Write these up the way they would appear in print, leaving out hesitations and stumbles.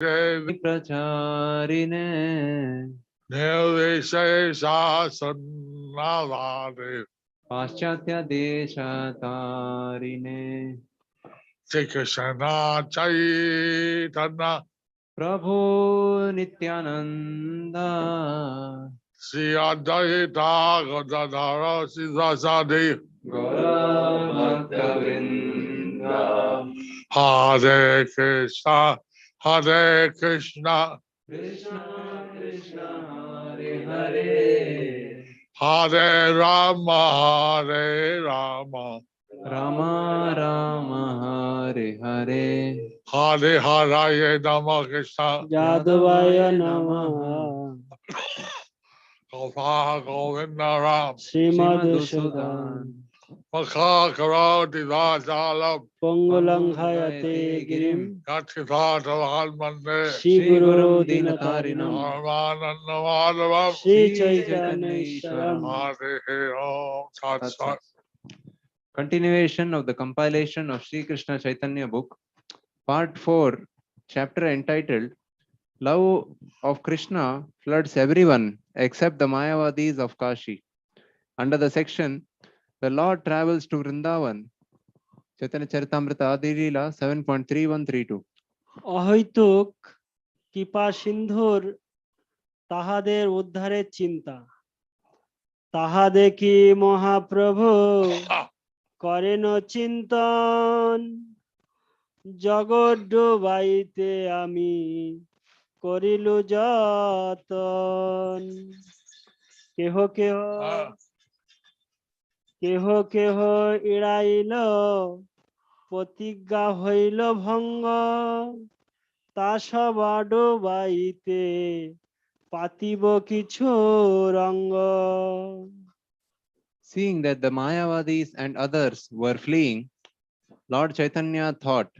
Pracharine Paschatya Desha Tarine Kṛṣna Chaitanya Prabhu Nityananda Sri Advaita Gadadhara Sivasadi Gaura Bhakta Vrinda Hare Krishna Hare Krishna Krishna Krishna Hare Hare Hare Rama Hare Rama Rama Rama Hare Hare Hare Hare Nama Krishna Yadavaya Namaha Gopal Govinda Ram Srimad Sudan Makha Karoti Vajalam Pongulang Hayate Girim Kathita Tavan Mande Shri Guru Dinatarinam Paramananda Madhavam Shri Chaitanya Ishwaram. Hare Om Tat Sat. Continuation of the compilation of Sri Krishna Chaitanya book, part 4, chapter entitled Love of Krishna floods everyone except the Māyāvādīs of Kāśī. Under the section The Lord Travels to Vrindavan, Chaitanya Charitamrita Adi Leela 7.3132. অহৈতুক কৃপা সিন্ধুর তাহাদের উদ্ধারের চিন্তা তাহা দেখি মহাপ্রভু করেন চিন্তন জগৎ ডুবাইতে আমি করিলু যতন কেহ কেহ কেহ কেহ এড়াইল প্রতিজ্ঞা হইল ভঙ্গ তা সবা ডুবাইতে পাতিব কিছু রঙ্গ. Seeing that the Māyāvādīs and others were fleeing, Lord Chaitanya thought,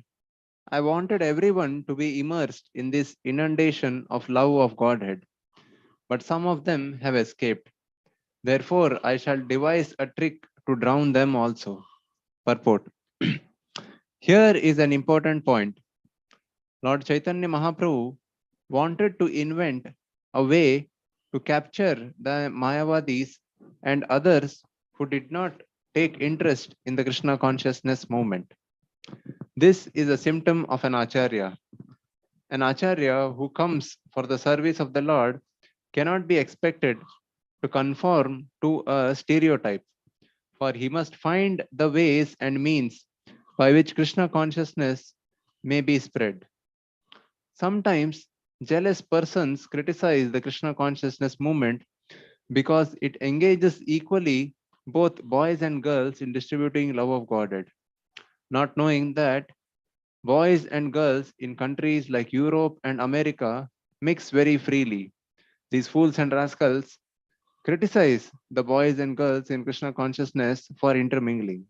I wanted everyone to be immersed in this inundation of love of Godhead, but some of them have escaped. Therefore, I shall devise a trick to drown them also. Purport. Here is an important point. Lord Chaitanya Mahaprabhu wanted to invent a way to capture the Māyāvādīs and others who did not take interest in the Krishna consciousness movement. This is a symptom of an Acharya. An Acharya who comes for the service of the Lord cannot be expected to conform to a stereotype, for he must find the ways and means by which Krishna consciousness may be spread. Sometimes jealous persons criticize the Krishna consciousness movement because it engages equally both boys and girls in distributing love of Godhead, not knowing that boys and girls in countries like Europe and America mix very freely. These fools and rascals criticize the boys and girls in Krishna consciousness for intermingling.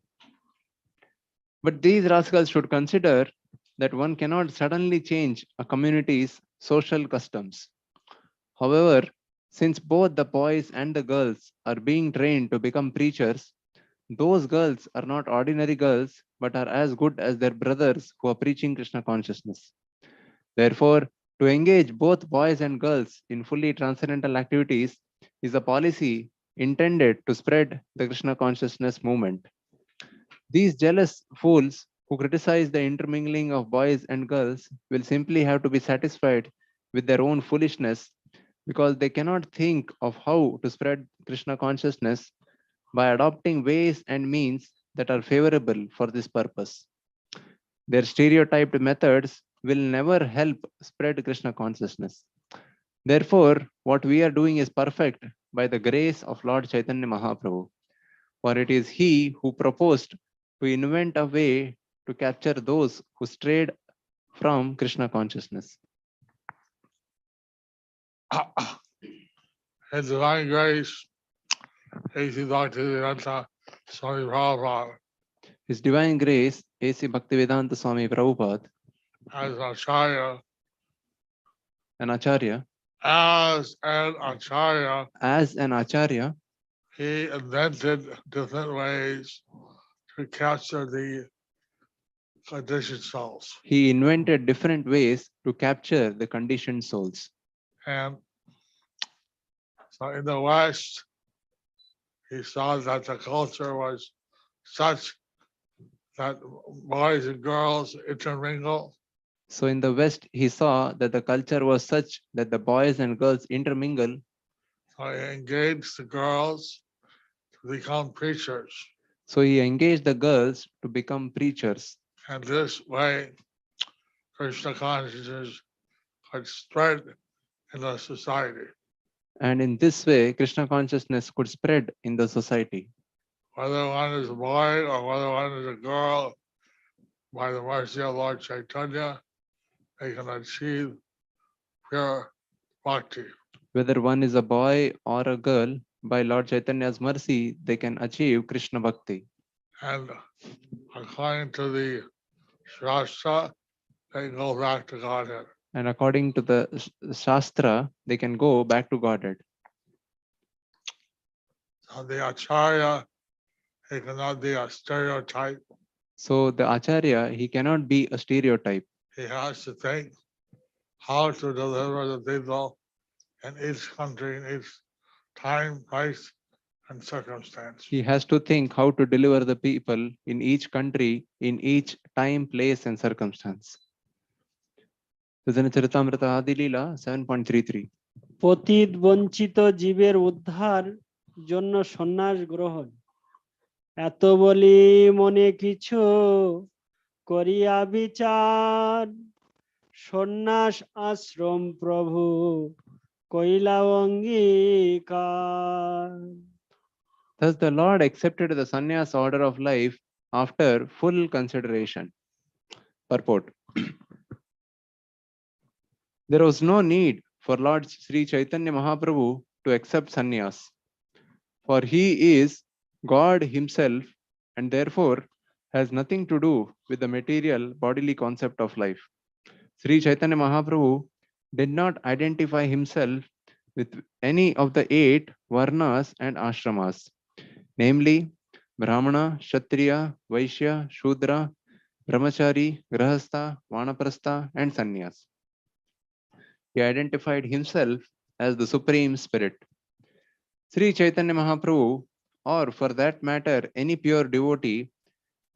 But these rascals should consider that one cannot suddenly change a community's social customs. However, since both the boys and the girls are being trained to become preachers, those girls are not ordinary girls, but are as good as their brothers who are preaching Krishna consciousness. Therefore, to engage both boys and girls in fully transcendental activities is a policy intended to spread the Krishna consciousness movement. These jealous fools who criticize the intermingling of boys and girls will simply have to be satisfied with their own foolishness because they cannot think of how to spread Krishna consciousness by adopting ways and means that are favorable for this purpose. Their stereotyped methods will never help spread Krishna consciousness. Therefore, what we are doing is perfect by the grace of Lord Chaitanya Mahaprabhu, for it is he who proposed to invent a way to capture those who strayed from Krishna consciousness. His Divine Grace, A.C. Bhaktivedanta Swami Prabhupada, His Divine Grace, A.C. Bhaktivedanta Swami Prabhupada, as an Acharya, as an Acharya, he invented different ways to capture the conditioned souls. He invented different ways to capture the conditioned souls. And so in the West, he saw that the culture was such that boys and girls intermingle. So in the West, he saw that the culture was such that the boys and girls intermingle. So he engaged the girls to become preachers. So he engaged the girls to become preachers. And this way, Krishna consciousness could spread in the society. And in this way, Krishna consciousness could spread in the society. Whether one is a boy or whether one is a girl, by the mercy of Lord Chaitanya, they can achieve pure bhakti. Whether one is a boy or a girl, by Lord Chaitanya's mercy, they can achieve Krishna Bhakti. And according to the Shastra, they go back to Godhead. And according to the Shastra, they can go back to Godhead. So the Acharya, he cannot be a stereotype. So the Acharya, he cannot be a stereotype. He has to think how to deliver the people in each country, in each time, place, and circumstance. He has to think how to deliver the people in each country, in each time, place, and circumstance. Sujan Charitamrita Adi Leela 7.33. পতিত বঞ্চিত জীবের উদ্ধার জন্য সন্ন্যাস গ্রহণ, এত বলি মনে কিছু করিয়া বিচার, সন্ন্যাস আশ্রম প্রভু কইলা অঙ্গীকার। Thus the Lord accepted the sannyas order of life after full consideration. Purport. There was no need for Lord Sri Chaitanya Mahaprabhu to accept sannyas, for he is God himself and therefore has nothing to do with the material bodily concept of life. Sri Chaitanya Mahaprabhu did not identify himself with any of the 8 varnas and ashramas, namely Brahmana, Kshatriya, Vaishya, Shudra, Brahmachari, Grahastha, Vanaprastha, and Sannyas. He identified himself as the Supreme Spirit. Sri Chaitanya Mahaprabhu, or for that matter any pure devotee,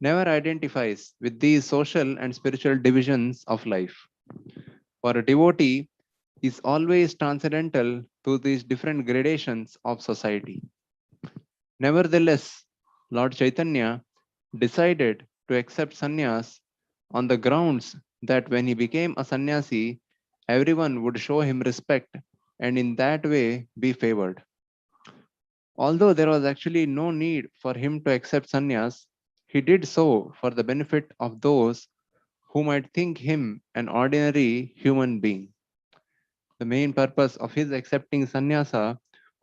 never identifies with these social and spiritual divisions of life. For a devotee is always transcendental to these different gradations of society. Nevertheless, Lord Chaitanya decided to accept sannyas on the grounds that when he became a sannyasi, everyone would show him respect and in that way be favored. Although there was actually no need for him to accept sannyas, he did so for the benefit of those who might think him an ordinary human being. The main purpose of his accepting sannyasa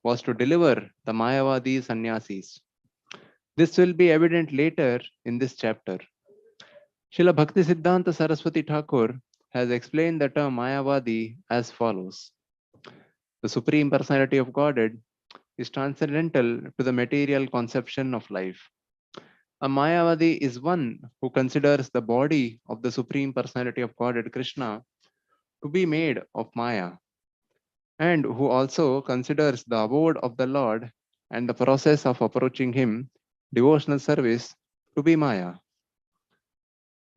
was to deliver the Māyāvādīs sannyasis. This will be evident later in this chapter. Srila Bhaktisiddhanta Saraswati Thakur has explained the term Māyāvādī as follows. The Supreme Personality of Godhead is transcendental to the material conception of life. A Māyāvādī is one who considers the body of the Supreme Personality of Godhead Kṛṣna to be made of Maya, and who also considers the abode of the Lord and the process of approaching him, devotional service, to be Maya.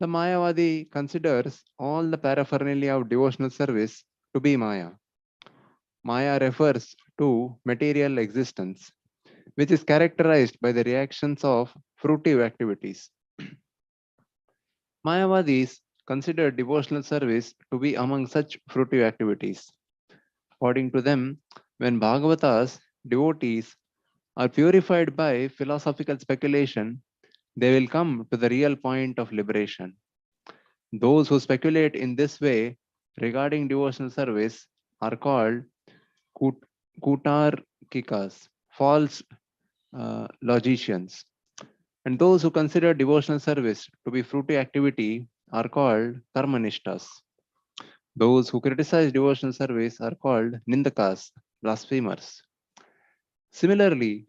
The Māyāvādī considers all the paraphernalia of devotional service to be Maya. Maya refers to material existence, which is characterized by the reactions of fruitive activities. Māyāvādīs consider devotional service to be among such fruitive activities. According to them, when Bhagavatas, devotees, are purified by philosophical speculation, they will come to the real point of liberation. Those who speculate in this way regarding devotional service are called Kutarkikas, false logicians. And those who consider devotional service to be fruitive activity are called Karmanishtas. Those who criticize devotional service are called Nindakas, blasphemers. Similarly,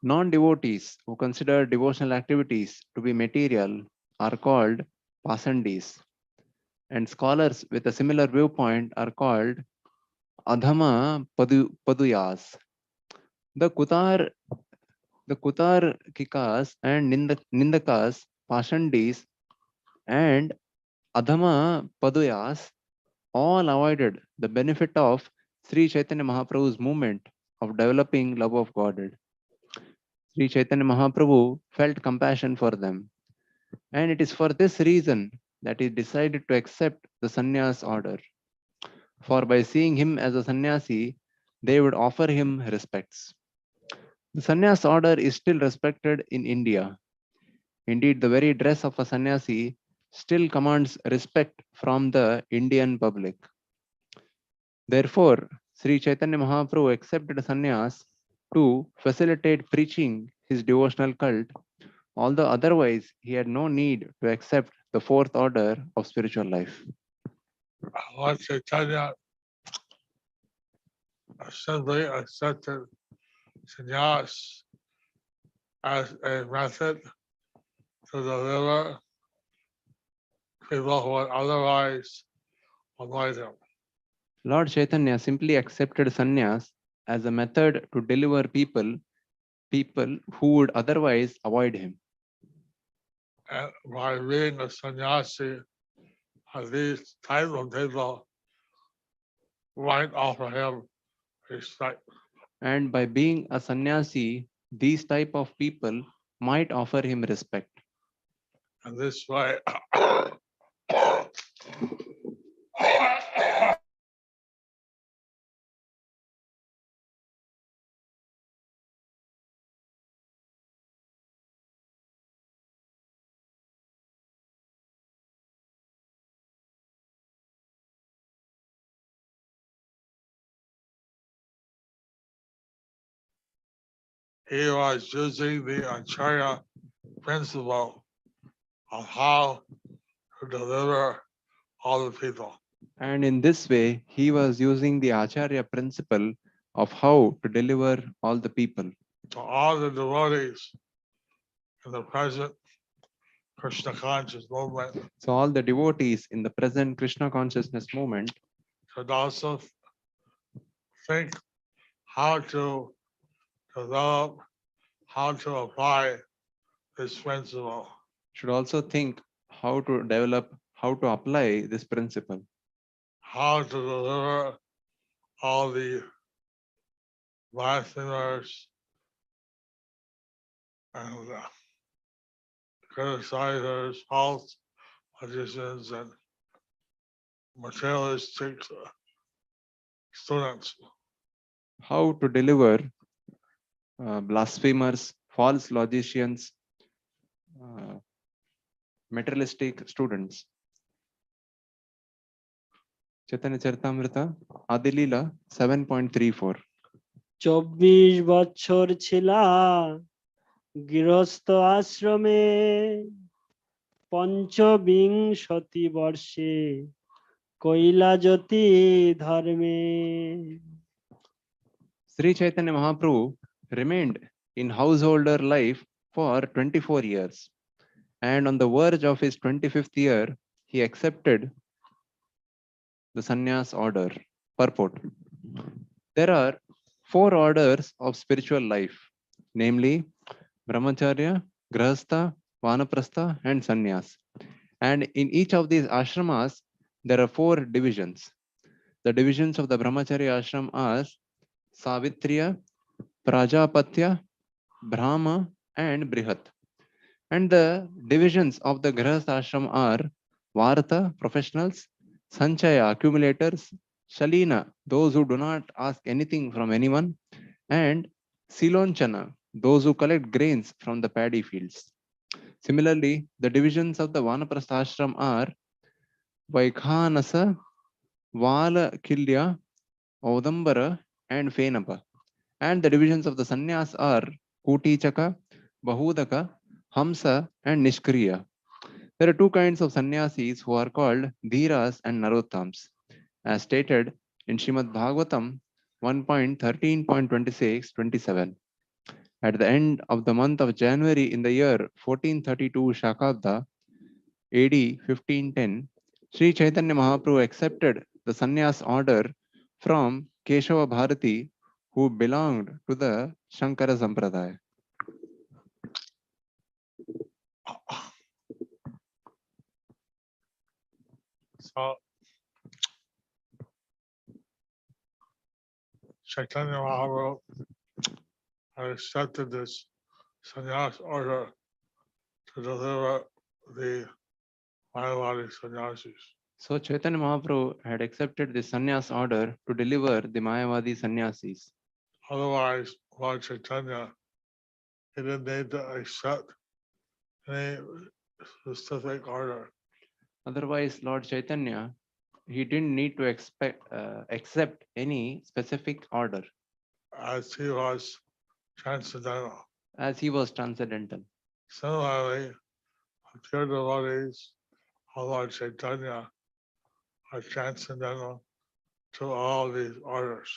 non-devotees who consider devotional activities to be material are called Pasandis. And scholars with a similar viewpoint are called Adhama Paduyas. The Kutar Kikas and Nindakas, Pashandis, and Adhama Paduyas all avoided the benefit of Sri Chaitanya Mahaprabhu's movement of developing love of Godhead. Sri Chaitanya Mahaprabhu felt compassion for them, and it is for this reason that he decided to accept the sannyas order. For by seeing him as a sannyasi, they would offer him respects. The sannyas order is still respected in India. Indeed, the very dress of a sannyasi still commands respect from the Indian public. Therefore, Sri Chaitanya Mahaprabhu accepted sannyas to facilitate preaching his devotional cult, although otherwise he had no need to accept the fourth order of spiritual life. Lord Chaitanya simply accepted sannyas as a method to deliver people who would otherwise avoid him. Lord Chaitanya simply accepted sannyas as a method to deliver people who would otherwise avoid him. And by being a sannyasi, these type of people might offer him respect. And by being a sannyasi, these type of people might offer him respect. And this way, he was using the Acharya principle of how to deliver all the people. And in this way, he was using the Acharya principle of how to deliver all the people. So all the devotees in the present Krishna conscious movement So all the devotees in the present Krishna consciousness movement should also think how to develop, how to apply this principle. should also think how to develop, how to apply this principle. How to deliver all the blasphemers and criticizers, false magicians, and materialistic students. How to deliver blasphemers, false logicians, materialistic students. Chaitanya Charitamrita, Adilila 7.34. 24 বছর ছিলা গৃহস্থ আশ্রমে পঞ্চবিংশতি বর্ষে কইলা জ্যোতি ধর্মে। Sri Chaitanya Mahaprabhu remained in householder life for 24 years, and on the verge of his 25th year, he accepted the sannyas order. Purport. There are 4 orders of spiritual life, namely Brahmacharya, Grahastha, Vanaprastha, and Sannyas. And in each of these ashramas, there are 4 divisions. The divisions of the Brahmacharya ashram are Savitriya, Prajapatya, Brahma, and Brihat. And the divisions of the Grahastha ashram are Varta, professionals, Sanchaya, accumulators, Shalina, those who do not ask anything from anyone, and Silonchana, those who collect grains from the paddy fields. Similarly, the divisions of the Vanaprastha ashram are Vaikhanasa, Valakilya, Audambara, and Fenapa. And the divisions of the sannyas are Kutichaka, Bahudaka, Hamsa, and Nishkriya. There are 2 kinds of sannyasis who are called Dhiras and Narottams, as stated in Srimad Bhagavatam 1.13.26-27. At the end of the month of January in the year 1432 Shakabda, AD 1510, Sri Chaitanya Mahaprabhu accepted the sannyas order from Keshava Bharati, who belonged to the Shankara Sampradaya. So Chaitanya Mahaprabhu had accepted this sannyas order to deliver the Māyāvādī sannyasis. So Chaitanya Mahaprabhu had accepted the sannyas order to deliver the Mayavadi sannyasis. Otherwise, Lord Chaitanya, he didn't need to accept any specific order. Otherwise, Lord Chaitanya, he didn't need to accept any specific order, As he was transcendental. as he was transcendental. Similarly, the pure devotees of Lord Chaitanya are transcendental to all these orders.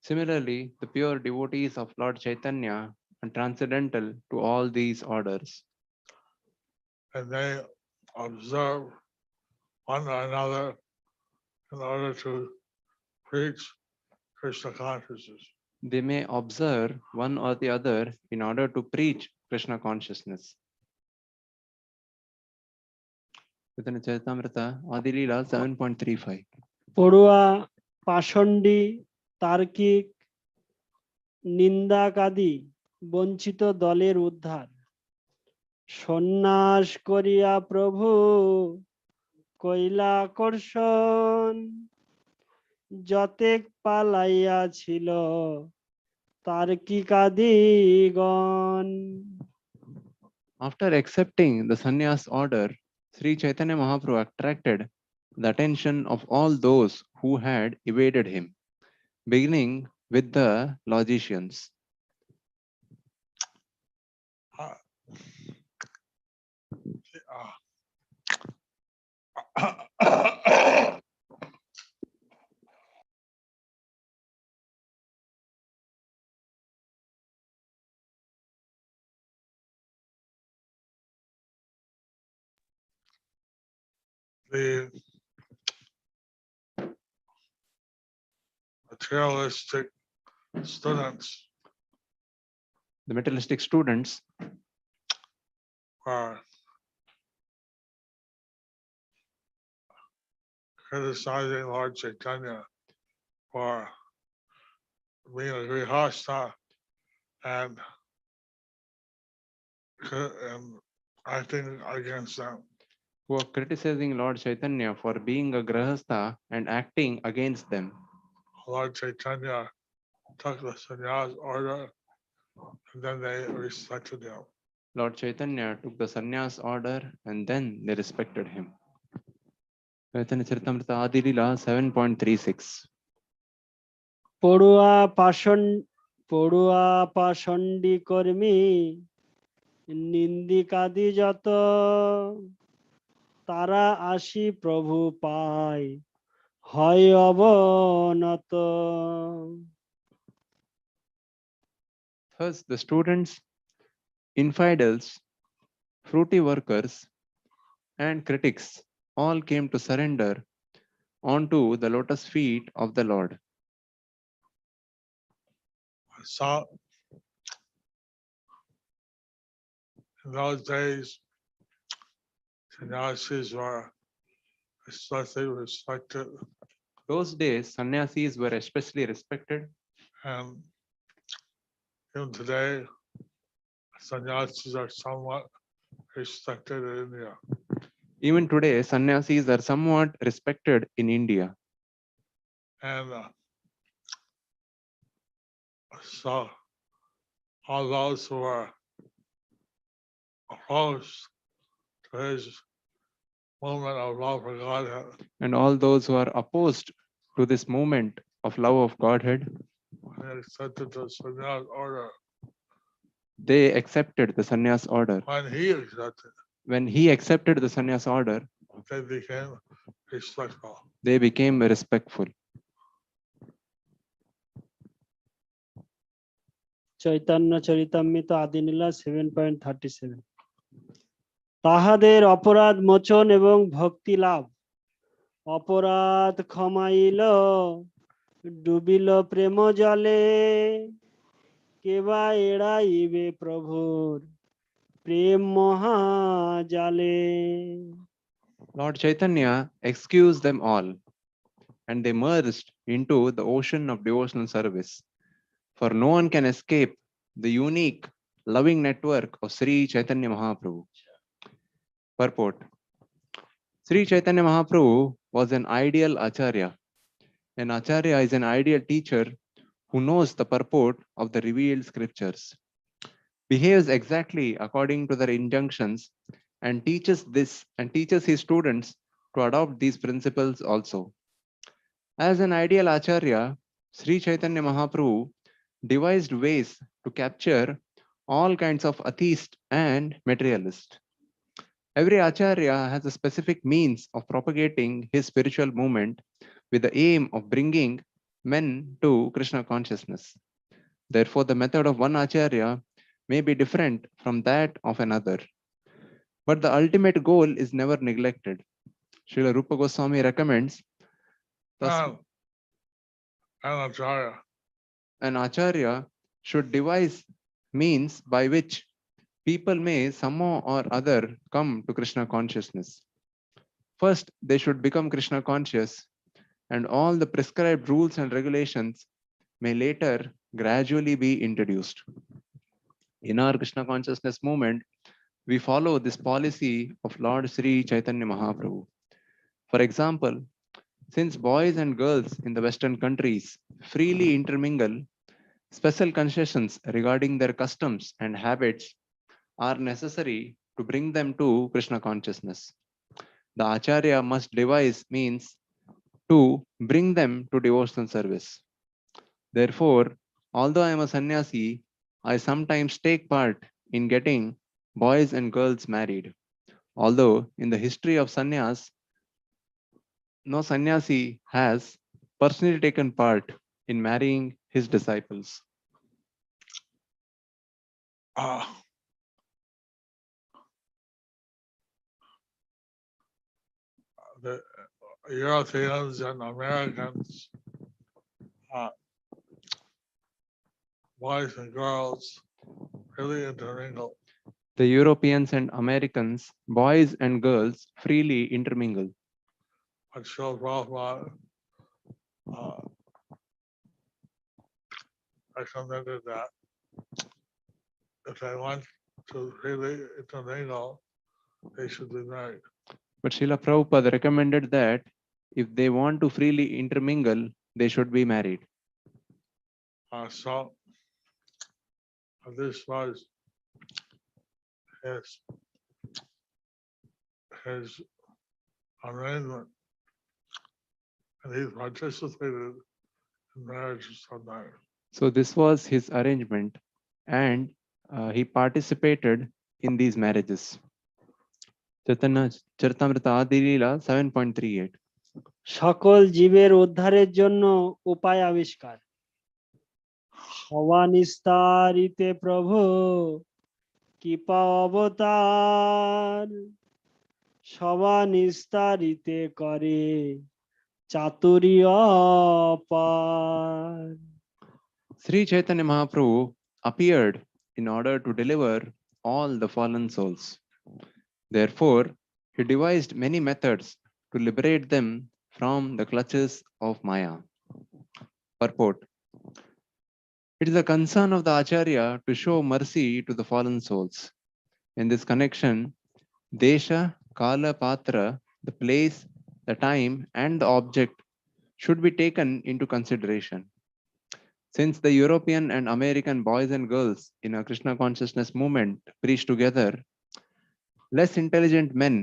Similarly, the pure devotees of Lord Chaitanya are transcendental to all these orders, And they observe one another in order to preach Krishna consciousness. they may observe one or the other in order to preach Krishna consciousness. Chaitanya Charitamrita, Adilila 7.35. পড়ুয়া পাষণ্ডী তার্কিক নিন্দাকাদি বঞ্চিত দলের উদ্ধার সন্ন্যাস করিয়া প্রভু কইলা কর্ষণ যতেক পালাইয়া ছিল তার্কিকাদিগণ. After accepting the sannyas order, Sri Chaitanya Mahaprabhu attracted the attention of all those who had evaded him, beginning with the logicians. The materialistic students The materialistic students are criticizing Lord Chaitanya for being a Grihastha and acting against them. who are criticizing Lord Chaitanya for being a grahastha and acting against them. Lord Chaitanya took the sannyas order and then they respected him. Lord Chaitanya took the sannyas order and then they respected him. Chaitanya Charitamrita Adilila 7.36. পড়ুয়া পাষণ্ডী কর্মী নিন্দিকাদি যত তারা আসি প্রভু পায় হয় অবনত. Thus, the students, infidels, fruity workers, and critics all came to surrender onto the lotus feet of the Lord. So in those days, sannyasis were especially respected, Those days, sannyasis were especially respected, and even today, sannyasis are somewhat respected in India. even today, sannyasis are somewhat respected in India. And so all those who are opposed to his movement of love for Godhead, And all those who are opposed to this movement of love of Godhead, they accepted the sannyas order. they accepted the sannyas order. When he accepted, When he accepted the sannyas order, they became respectful. they became respectful. Chaitanya Charitamrita আদিনীলা 7.37. তাহাদের অপরাধ মোচন এবং ভক্তি লাভ। অপরাধ ক্ষমাইল, ডুবিল প্রেম জলে, কেবা এড়াইবে প্রভুর প্রেম মহাজালে। Lord Chaitanya excused them all, and they merged into the ocean of devotional service. For no one can escape the unique, loving network of Sri Chaitanya Mahaprabhu. Purport. Sri Chaitanya Mahaprabhu was an ideal acharya. An acharya is an ideal teacher who knows the purport of the revealed scriptures, behaves exactly according to their injunctions, and teaches his students to adopt these principles also. As an ideal acharya, Sri Chaitanya Mahaprabhu devised ways to capture all kinds of atheist and materialist. Every acharya has a specific means of propagating his spiritual movement with the aim of bringing men to Krishna consciousness. Therefore, the method of one acharya may be different from that of another. But the ultimate goal is never neglected. Srila Rupa Goswami recommends an acharya should devise means by which people may somehow or other come to Krishna consciousness. First, they should become Krishna conscious, and all the prescribed rules and regulations may later gradually be introduced. In our Krishna consciousness movement, we follow this policy of Lord Sri Chaitanya Mahaprabhu. For example, since boys and girls in the Western countries freely intermingle, special concessions regarding their customs and habits are necessary to bring them to Krishna consciousness. The acharya must devise means to bring them to devotional service. Therefore, although I am a sannyasi, I sometimes take part in getting boys and girls married. Although in the history of sannyas, no sannyasi has personally taken part in marrying his disciples. The Europeans and Americans, boys and girls, really intermingle. The Europeans and Americans, boys and girls, freely intermingle. But Srila Prabhupada recommended that if they want to really intermingle, they should be married. But Srila Prabhupada recommended that if they want to freely intermingle, they should be married. So this was his arrangement, and he participated in marriages sometimes. So this was his arrangement, and he participated in these marriages. Chaitanya Charitamrita Adi Leela 7.38. সকল জীবের উদ্ধারের জন্য উপায় আবিষ্কার। সবানিস্তারিতে প্রভু কৃপা অবতার, সবানিস্তারিতে করে চাতুরী অপার। Sri Chaitanya Mahaprabhu appeared in order to deliver all the fallen souls. Therefore, he devised many methods to liberate them from the clutches of Maya. Purport. It is the concern of the Acharya to show mercy to the fallen souls. In this connection, Desha, Kala, Patra, the place, the time, and the object should be taken into consideration. Since the European and American boys and girls in a Krishna consciousness movement preach together, less intelligent men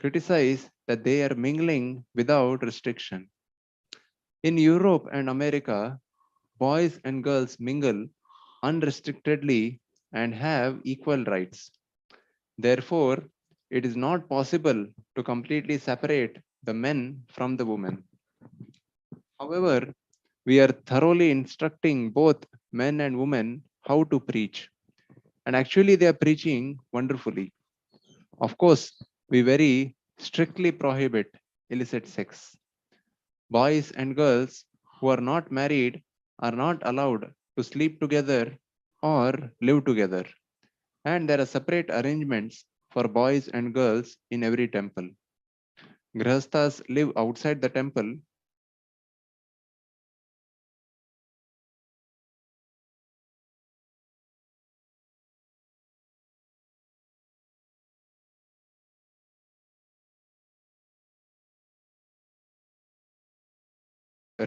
criticize that they are mingling without restriction. In Europe and America, boys and girls mingle unrestrictedly and have equal rights. Therefore, it is not possible to completely separate the men from the women. However, we are thoroughly instructing both men and women how to preach. And actually, they are preaching wonderfully. Of course, we very strictly prohibit illicit sex. Boys and girls who are not married are not allowed to sleep together or live together. And there are separate arrangements for boys and girls in every temple. Grihasthas live outside the temple.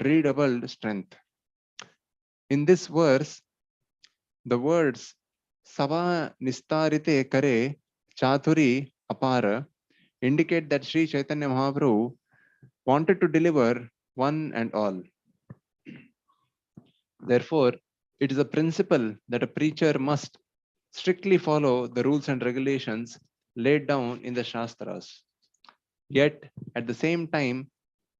Redoubled strength. In this verse, the words Sava Nistarite Kare Chathuri Apara indicate that Sri Chaitanya Mahaprabhu wanted to deliver one and all. Therefore, it is a principle that a preacher must strictly follow the rules and regulations laid down in the Shastras. Yet, at the same time,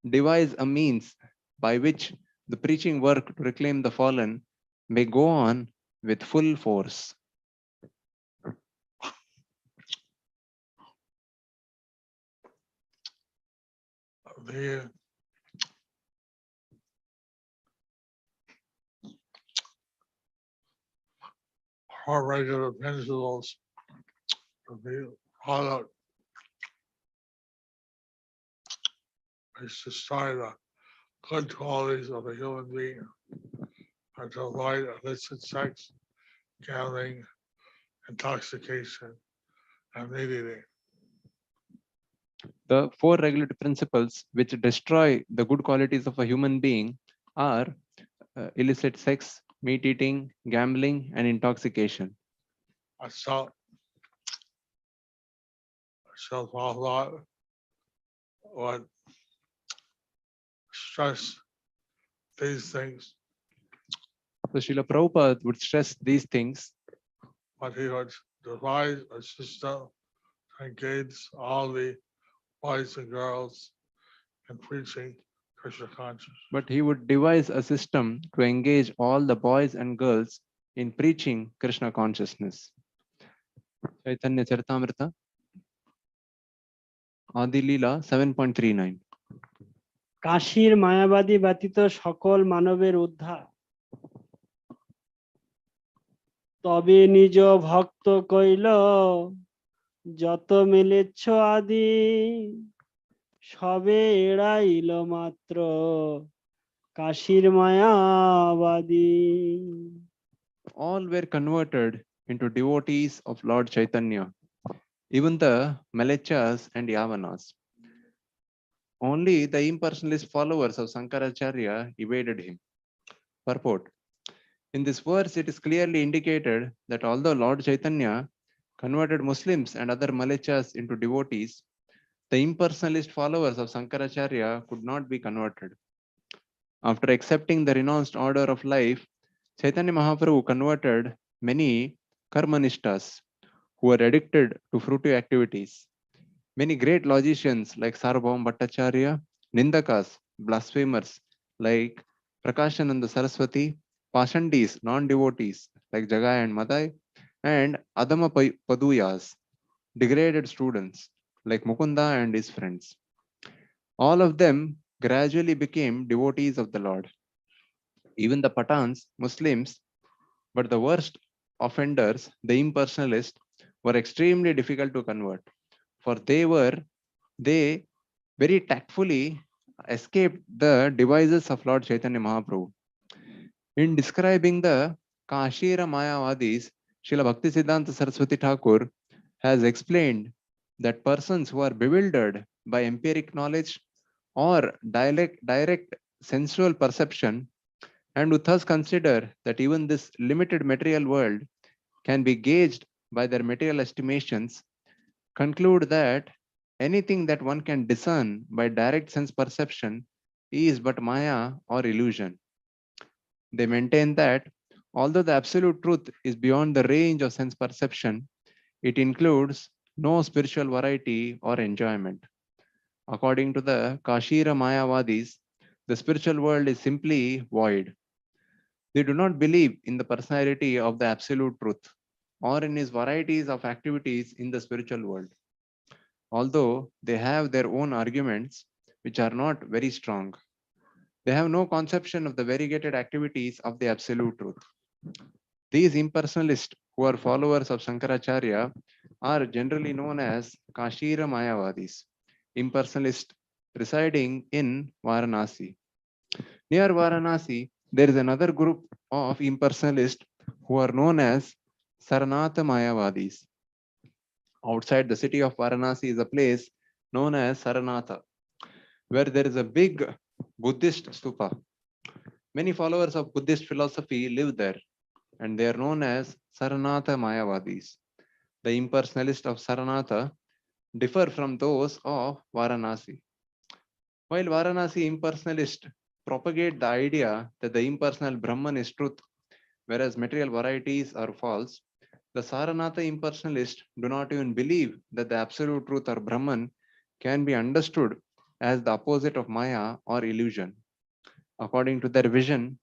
devise a means by which the preaching work to reclaim the fallen may go on with full force. The four regular principles to be followed is to start the good qualities of a human being and to avoid illicit sex, gambling, intoxication, and meat eating. The four regulatory principles which destroy the good qualities of a human being are illicit sex, meat eating, gambling, and intoxication. So Prabhupada would stress these things, So Srila Prabhupada would stress these things, but he would devise a system to engage all the boys and girls in preaching Krishna consciousness. but he would devise a system to engage all the boys and girls in preaching Krishna consciousness. Chaitanya Charitamrita, Adi Leela 7.39. কাশীর মায়াবাদী ব্যতীত সকল মানবের উদ্ধার, তবে নিজ ভক্ত কইল যত মিলেচ্ছ আদি, সবে এড়াইল মাত্র কাশীর মায়াবাদী। All were converted into devotees of Lord Chaitanya, even the Malechas and Yavanas. Only the impersonalist followers of Sankaracharya evaded him. Purport. In this verse, it is clearly indicated that although Lord Chaitanya converted Muslims and other Malechas into devotees, the impersonalist followers of Sankaracharya could not be converted. After accepting the renounced order of life, Chaitanya Mahaprabhu converted many karmanishtas who were addicted to fruitive activities. Many great logicians like Sarvabhauma Bhattacharya, Nindakas, blasphemers like Prakashananda Saraswati, Pashandis, non-devotees like Jagai and Madai, and Adama Paduyas, degraded students like Mukunda and his friends. All of them gradually became devotees of the Lord. Even the Pathans, Muslims, but the worst offenders, the impersonalists, were extremely difficult to convert, for they very tactfully escaped the devices of Lord Chaitanya Mahaprabhu. In describing the Kāśī Māyāvādīs, Srila Bhaktisiddhanta Saraswati Thakur has explained that persons who are bewildered by empiric knowledge or direct sensual perception, and who thus consider that even this limited material world can be gauged by their material estimations, conclude that anything that one can discern by direct sense perception is but Maya or illusion. They maintain that although the absolute truth is beyond the range of sense perception, it includes no spiritual variety or enjoyment. According to the Kāśī Māyāvādīs, the spiritual world is simply void. They do not believe in the personality of the absolute truth or in his varieties of activities in the spiritual world. although they have their own arguments which are not very strong. They have no conception of the variegated activities of the absolute truth. These impersonalists who are followers of Shankaracharya are generally known as Kāśī Māyāvādīs, impersonalists residing in Varanasi. Near Varanasi, there is another group of impersonalists who are known as Saranatha Māyāvādīs. Outside the city of Varanasi is a place known as Saranatha, where there is a big Buddhist stupa. Many followers of Buddhist philosophy live there, and they are known as Saranatha Māyāvādīs. The impersonalists of Saranatha differ from those of Varanasi. While Varanasi impersonalists propagate the idea that the impersonal Brahman is truth, whereas material varieties are false, the Saranatha impersonalists do not even believe that the absolute truth or Brahman can be understood as the opposite of Maya or illusion. According to their vision,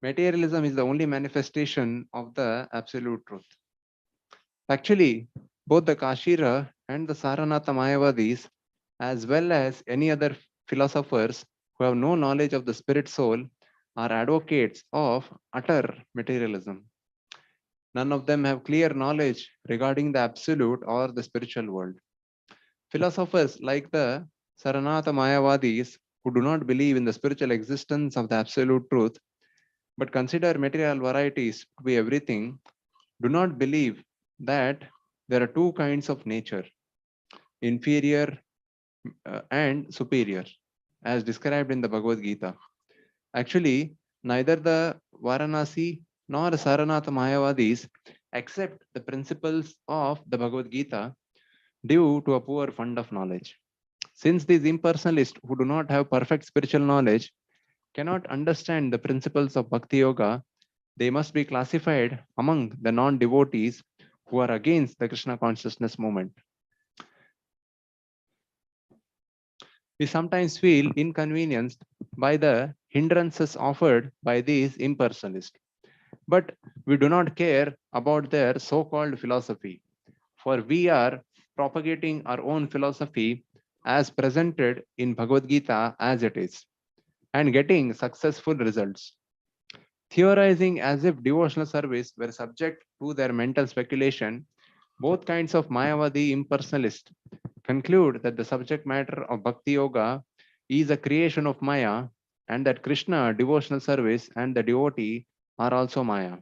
materialism is the only manifestation of the absolute truth. Actually, both the Kāśī and the Saranatha Māyāvādīs, as well as any other philosophers who have no knowledge of the spirit soul, are advocates of utter materialism. None of them have clear knowledge regarding the absolute or the spiritual world. Philosophers like the Saranatha Māyāvādīs, who do not believe in the spiritual existence of the absolute truth, but consider material varieties to be everything, do not believe that there are two kinds of nature, inferior and superior, as described in the Bhagavad Gita. Actually, neither the Varanasi nor Saranatha Māyāvādīs accept the principles of the Bhagavad Gita due to a poor fund of knowledge. Since these impersonalists who do not have perfect spiritual knowledge cannot understand the principles of Bhakti Yoga, they must be classified among the non-devotees who are against the Krishna consciousness movement. We sometimes feel inconvenienced by the hindrances offered by these impersonalists, but we do not care about their so-called philosophy, for we are propagating our own philosophy as presented in Bhagavad Gita as it is, and getting successful results. Theorizing as if devotional service were subject to their mental speculation, both kinds of Mayavadi impersonalists conclude that the subject matter of Bhakti Yoga is a creation of Maya, and that Krishna, devotional service, and the devotee are also Maya.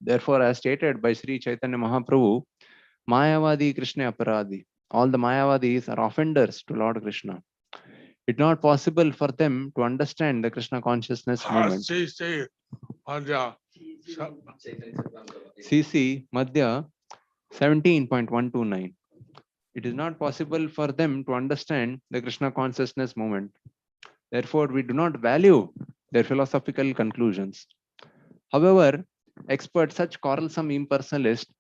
Therefore, as stated by Sri Chaitanya Mahaprabhu, Mayavadi Krishna Aparadi. All the Mayavadis are offenders to Lord Krishna. It's not possible for them to understand the Krishna consciousness movement. CC Madhya 17.129. It is not possible for them to understand the Krishna consciousness movement. Therefore, we do not value their philosophical conclusions. However, experts such quarrelsome impersonalists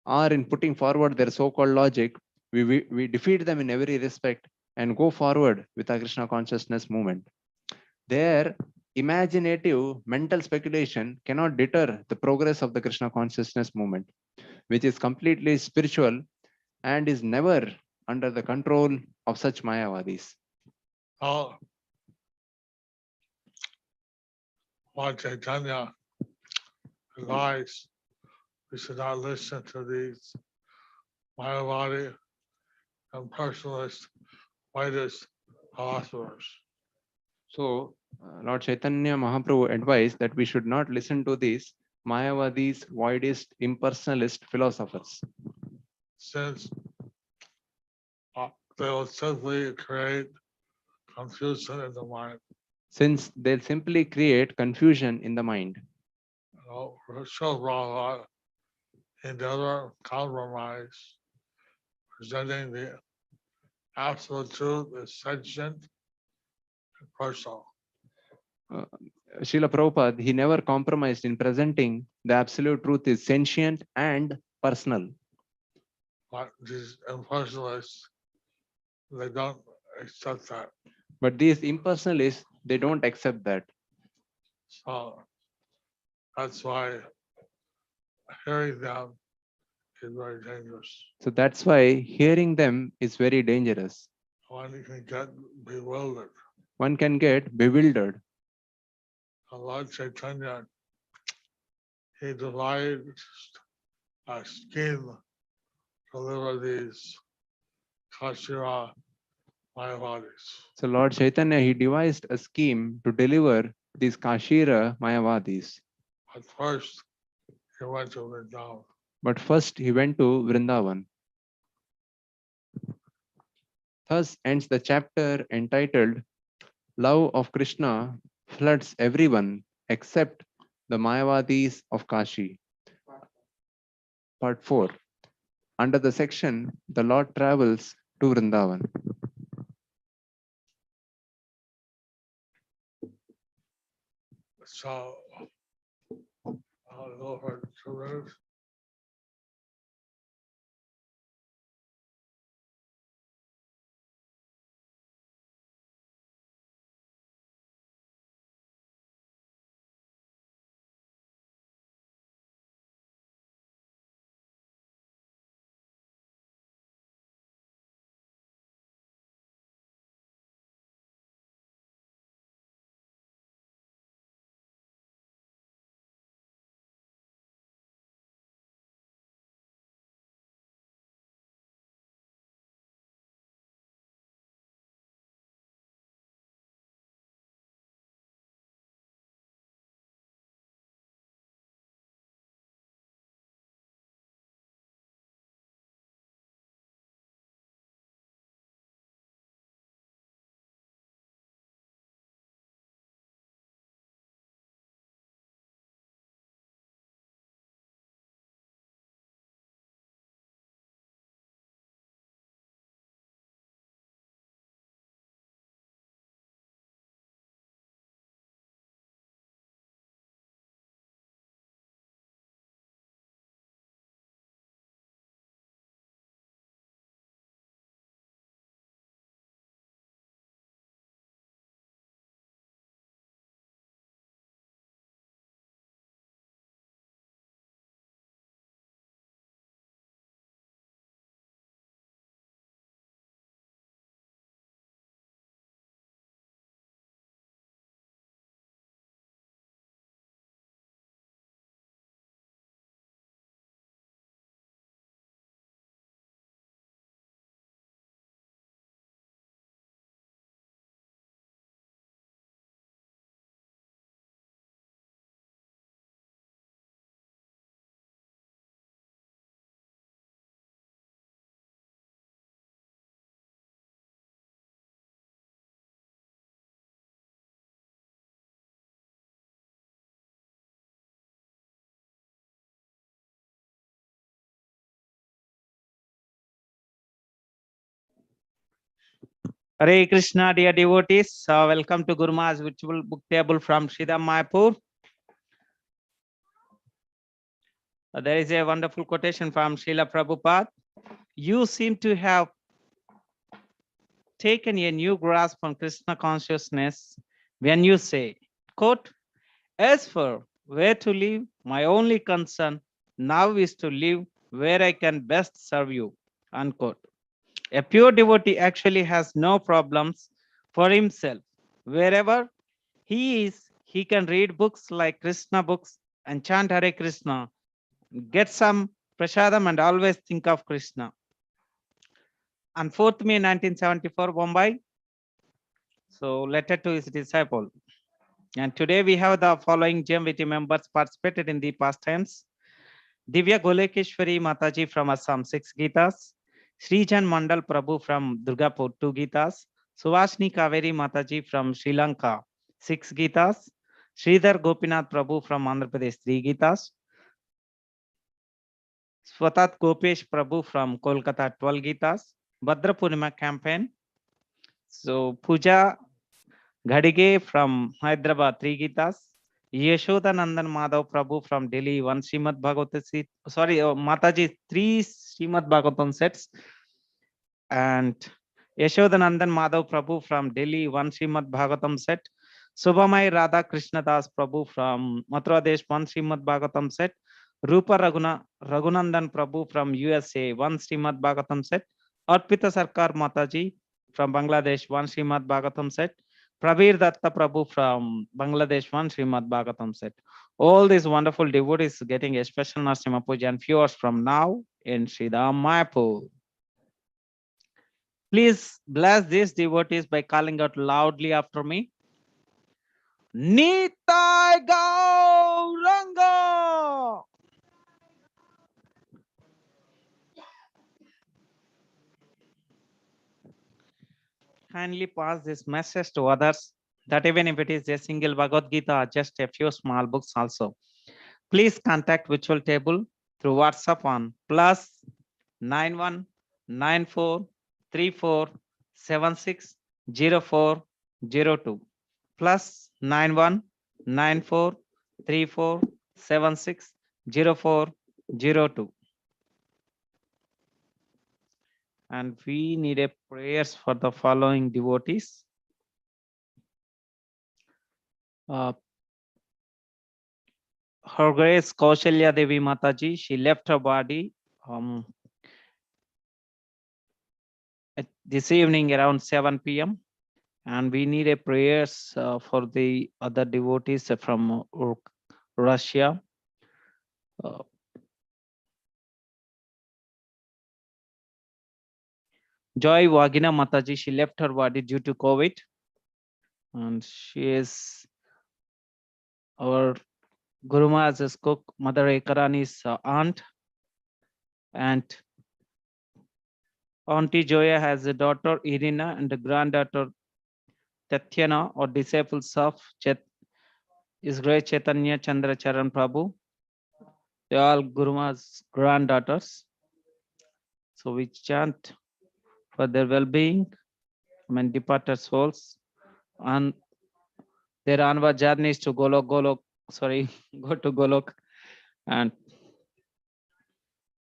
are in putting forward their so-called logic. We defeat them in every respect and go forward with our Krishna consciousness movement. Their imaginative mental speculation cannot deter the progress of the Krishna consciousness movement, which is completely spiritual and is never under the control of such Mayavadis. Lord Chaitanya advised we should not listen to these Mayavadi and personalist Vaidist philosophers. So, Lord Chaitanya Mahaprabhu advised that we should not listen to these Mayavadis, Vaidist, impersonalist philosophers, since they will simply create confusion in the mind. since they'll simply create confusion in the mind. Show Prabhupada in the other compromise, presenting the absolute truth is sentient and personal. Srila Prabhupada, he never compromised in presenting the absolute truth is sentient and personal. But these impersonalists, they don't accept that. But these impersonalists, they don't accept that. So that's why hearing them is very dangerous. So that's why hearing them is very dangerous. One can get bewildered. One can get bewildered. Lord Chaitanya, he devised a scheme to deliver these Kāśī Māyāvādīs. So Lord Chaitanya, he devised a scheme to deliver these Kāśī Māyāvādīs. But first, he went to Vrindavan. But first he went to Vrindavan. Thus ends the chapter entitled Love of Krishna floods everyone except the Māyāvādīs of Kāśī. Part 4. Under the section, the Lord travels to Vrindavan. So, I'll go for 2 minutes. Hare Krishna, dear devotees. Welcome to Guru Maharaj's virtual book table from Sridham Mayapur. There is a wonderful quotation from Srila Prabhupada. You seem to have taken a new grasp on Krishna consciousness when you say, quote, as for where to live, my only concern now is to live where I can best serve you, unquote. A pure devotee actually has no problems for himself. Wherever he is, he can read books like Krishna books and chant Hare Krishna, get some prasadam and always think of Krishna. On 4th May 1974, Bombay. So letter to his disciple. And today we have the following GMVT members participated in the pastimes. Divya Golekeshwari Mataji from Assam, 6 Gitas. Srijan Mandal Prabhu from Durgapur, 2 Gitas. Suvashni Kaveri Mataji from Sri Lanka, 6 Gitas. Sridhar Gopinath Prabhu from Andhra Pradesh, 3 Gitas. Swatat Gopesh Prabhu from Kolkata, 12 Gitas. Bhadra Purnima campaign. So Puja Ghadige from Hyderabad, 3 Gitas. Yashoda Nandan Madhav Prabhu from Delhi, 1 Srimad Bhagavatam, Mataji, 3 Srimad Bhagavatam sets. And Yashoda Nandan Madhav Prabhu from Delhi, 1 Srimad Bhagavatam set. Subhamai Radha Krishna Das Prabhu from Mathura Desh, 1 Srimad Bhagavatam set. Rupa Raghunandan Prabhu from USA, 1 Srimad Bhagavatam set. Arpita Sarkar Mataji from Bangladesh, 1 Srimad Bhagavatam set. Prabir Datta Prabhu from Bangladesh, 1 Srimad Bhagavatam set. All these wonderful devotees getting a special Narasimha Puja and few hours from now in Sridham Mayapur. Please bless these devotees by calling out loudly after me. Nitai Gauranga. Kindly pass this message to others that even if it is a single Bhagavad Gita or just a few small books also, please contact virtual table through WhatsApp on +919434760402 +919434760402. And we need a prayers for the following devotees. Her Grace Kaushalya Devi Mataji, she left her body this evening around 7 p.m. And we need a prayers for the other devotees from Russia. Joy Wagina Mataji, she left her body due to COVID. And she is our Guru Maharaj's cook, Mother Ekarani's aunt. And Auntie Joya has a daughter, Irina, and a granddaughter, Tatyana, or disciples of His Grace Chaitanya Chandra Charan Prabhu. They are all Guru Maharaj's granddaughters. So we chant for their well-being, departed souls, and their onward journey is to go to Golok. And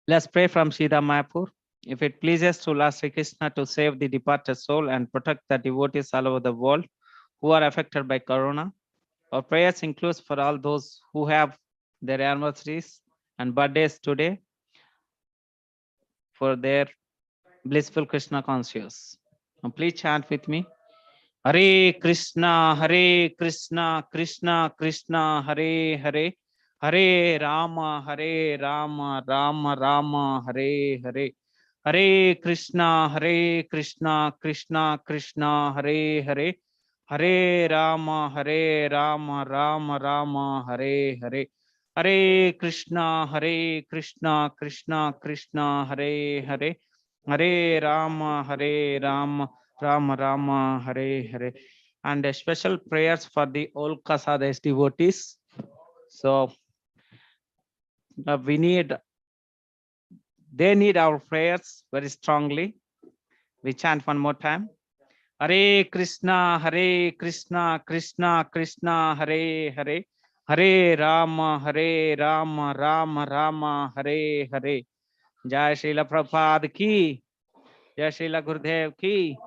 let's pray from Sridham Mayapur. If it pleases to Lord Sri Kṛṣna to save the departed soul and protect the devotees all over the world who are affected by Corona, our prayers includes for all those who have their anniversaries and birthdays today for their blissful Krishna conscious. Now please chant with me. Hare Krishna, Krishna Krishna, Hare Hare, Hare Rama, Rama Rama, Hare Hare. Hare Krishna, Krishna Krishna, Hare Hare, Hare Rama, Rama Rama, Hare Hare. Hare Krishna, Krishna Krishna, Hare Hare, Hare Rama, Rama Rama, Hare Hare. And a special prayers for the all Kasades devotees. So they need our prayers very strongly. We chant one more time. Hare Krishna, Krishna Krishna, Hare Hare, Hare Rama, Rama Rama, Hare Hare. Jai Srila Prabhupada ki, Jai Srila Gurudev ki.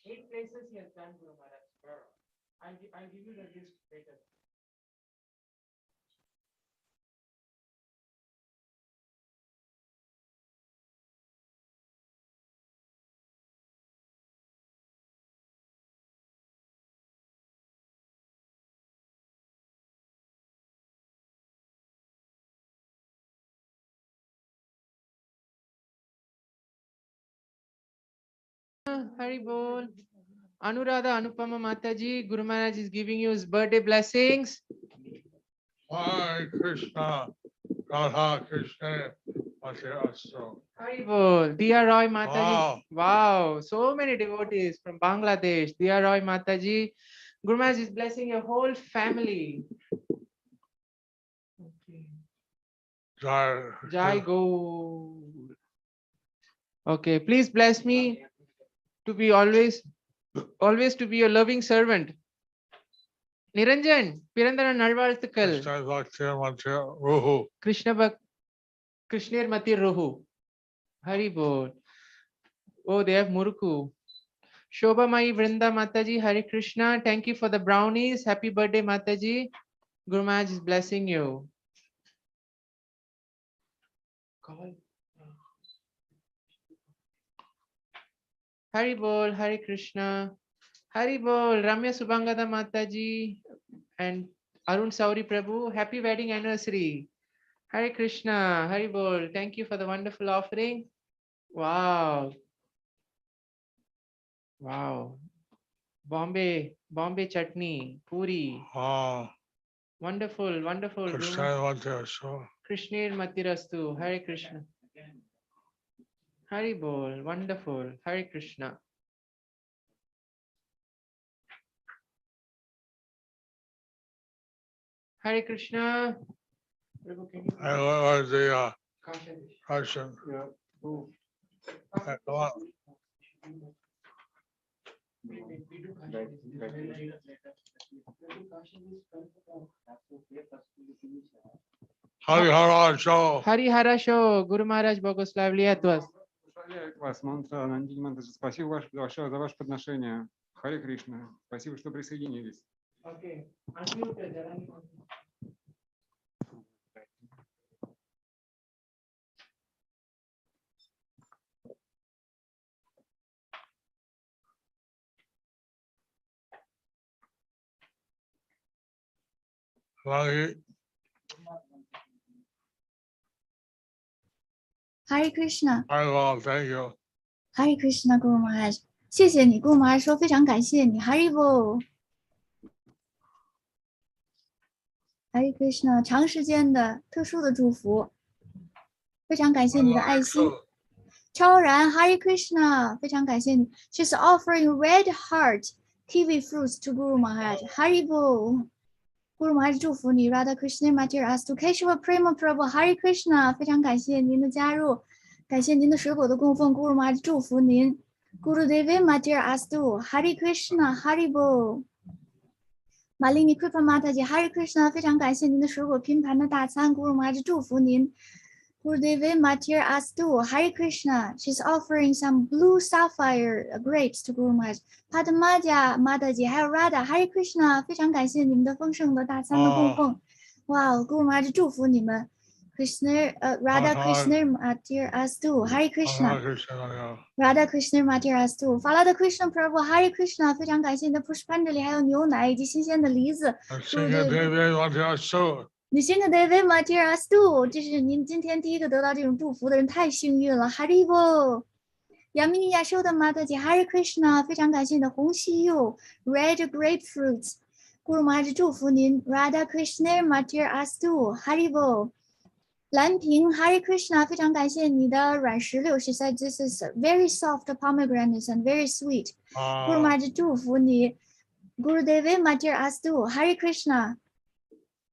Eight places he has done Guru Maharaj. I'll give you the list later. Hari Bol. Anuradha Anupama Mataji, Guru Maharaj is giving you his birthday blessings. Hare Krishna, Radha Krishna, Māyāvādīs. Hari Bol. Diya Roy Mataji. Wow. Wow, so many devotees from Bangladesh. Diya Roy Mataji. Guru Maharaj is blessing your whole family. Okay. Jai Gaur. Okay, please bless me to be always to be your loving servant. Niranjan, Pirandana Nalvalthukal. Krishna Bhakti Mati Ruhu. Krishnir Mati Ruhu. Hari Bol. Oh, they have Muruku. Shobha Mai Vrinda Mataji, Hari Krishna. Thank you for the brownies. Happy birthday, Mataji. Guru Maharaj is blessing you. Hari Bol, Hari Krishna. Hari Bol, Ramya Subhangada Mataji and Arun Sauri Prabhu. Happy wedding anniversary. Hari Krishna, Hari Bol. Thank you for the wonderful offering. Wow. Wow. Bombay chutney, puri. Ah, Wonderful, wonderful. Krishna Bhakti. Krishnir Matirastu. Hare Krishna. Hari Bol. Wonderful. Hare Krishna. Hare Krishna. Prabhu, can you- And what was the Kāśī. question? Yeah. Oh. Go on. Hari Hara Show. Hari Hara Show. Guru Maharaj Bogoslavli at вас. Благословляет вас, мантра Нандини Мантаджи. Спасибо за ваше подношение. Харе Кришна. Спасибо, что присоединились. Okay. Unmute, Jarani. Hari Hare Krishna, well, thank you. Hare Krishna, Guru Maharaj，谢谢你，Guru Maharaj说非常感谢你，Haribo。Hare Krishna，长时间的特殊的祝福，非常感谢你的爱心。超然 Hare Krishna，非常感谢你。She's offering red heart kiwi fruits to Guru Maharaj，Haribo。Guru Maharaj 祝福你 ，Radha Krishna Matir Astu Keshava Prema Prabhu Hare Krishna，非常感谢您的加入，感谢您的水果的供奉，Guru Maharaj 祝福您。Guru Devi Matir Astu Hare Krishna Haribo。玛丽尼 Kripa Mataji Hare Krishna，非常感谢您的水果拼盘的大餐，Guru Maharaj 祝福您。Guru Devi Matir Astu Hare Krishna，she's offering some blue sapphire grapes to Guru Maharaj。Padmaja Mataji 还有 Radha Hare Krishna，非常感谢你们的丰盛的大餐的供奉。哇，Guru Maharaj 祝福你们。Krishna Radha Krishna Matir Astu Hare Krishna。Radha Krishna Matir Astu Falada Krishna Prabhu Hare Krishna，非常感谢你的 Pushpanjali， 还有牛奶以及新鲜的梨子。你先个 David Matir Astu， 这是您今天第一个得到这种祝福的人，太幸运了。Haribo。Yamini Yashoda Mataji Hare Krishna， 非常感谢你的红西柚 Red Grapefruits。Guru Maharaj 祝福您 Radha Krishna Matir Astu Haribo。蓝瓶 Hare Krishna， 非常感谢你的软石榴 ，She said this is very soft pomegranates and very sweet。Guru Maharaj 祝福你 Guru Devi Matir Astu Hare Krishna。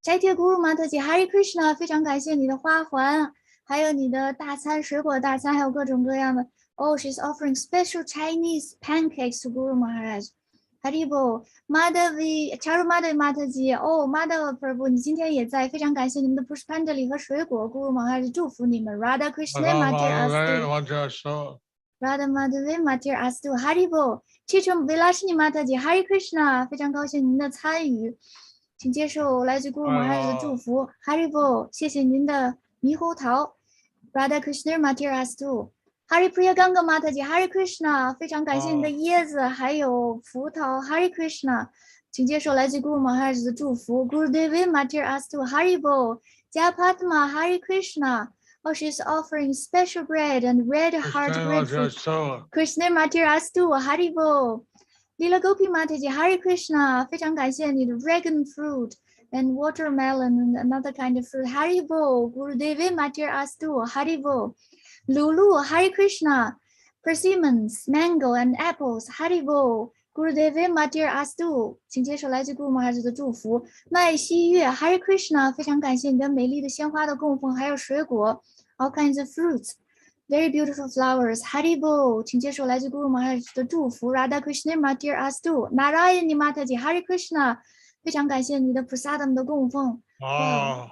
斋帖 Guru Mataji Hare Krishna， 非常感谢你的花环，还有你的大餐水果大餐，还有各种各样的。Oh, she's offering special Chinese pancakes to Guru Maharaj。Haribo Madhavi Charu Madhavi Mataji， 哦 Madhav Prabhu， 你今天也在，非常感谢你们的 Pushpanjali 和水果 ，Guru Maharaj 祝福你们 ，Radha Krishna Matir Astu。Radha Madhavi Matir Astu Haribo Chichum Vilashini Mataji Hare Krishna， 非常高兴您的参与。请接受来自 Guru Maharaj 的祝福 ，Haribo， 谢谢您的猕猴桃 ，Radha Krishna Matir Astu Hari Priya Ganga Mataji Hare Krishna， 非常感谢您的椰子还有葡萄 ，Hare Krishna， 请接受来自 Guru Maharaj 的祝福 ，Guru Devi Matir Astu Haribo， Japatma Hare Krishna， Oh, she's offering special bread and red heart grapefruit. Kṛṣna Kṛṣna Matirastu, Haribo. Lila Gopi Mataji, Hare Krishna, 非常感谢你的 dragon fruit and watermelon and another kind of fruit. Haribo, Gurudevi Matirastu, Haribo. Lulu, Hare Krishna, persimmons, mango and apples. Haribo, Gurudevi Matirastu, 请接受来自 Guru Maharaj 的祝福。麦西月 Hare Krishna， 非常感谢你的美丽的鲜花的供奉，还有水果 all kinds of fruits. Very beautiful flowers. Haribo， 请接受来自 Guru Maharaj 的祝福。Radha Krishna Matir Astu Narayani Mataji Hare Krishna， 非常感谢你的 prasadam 的供奉。哇，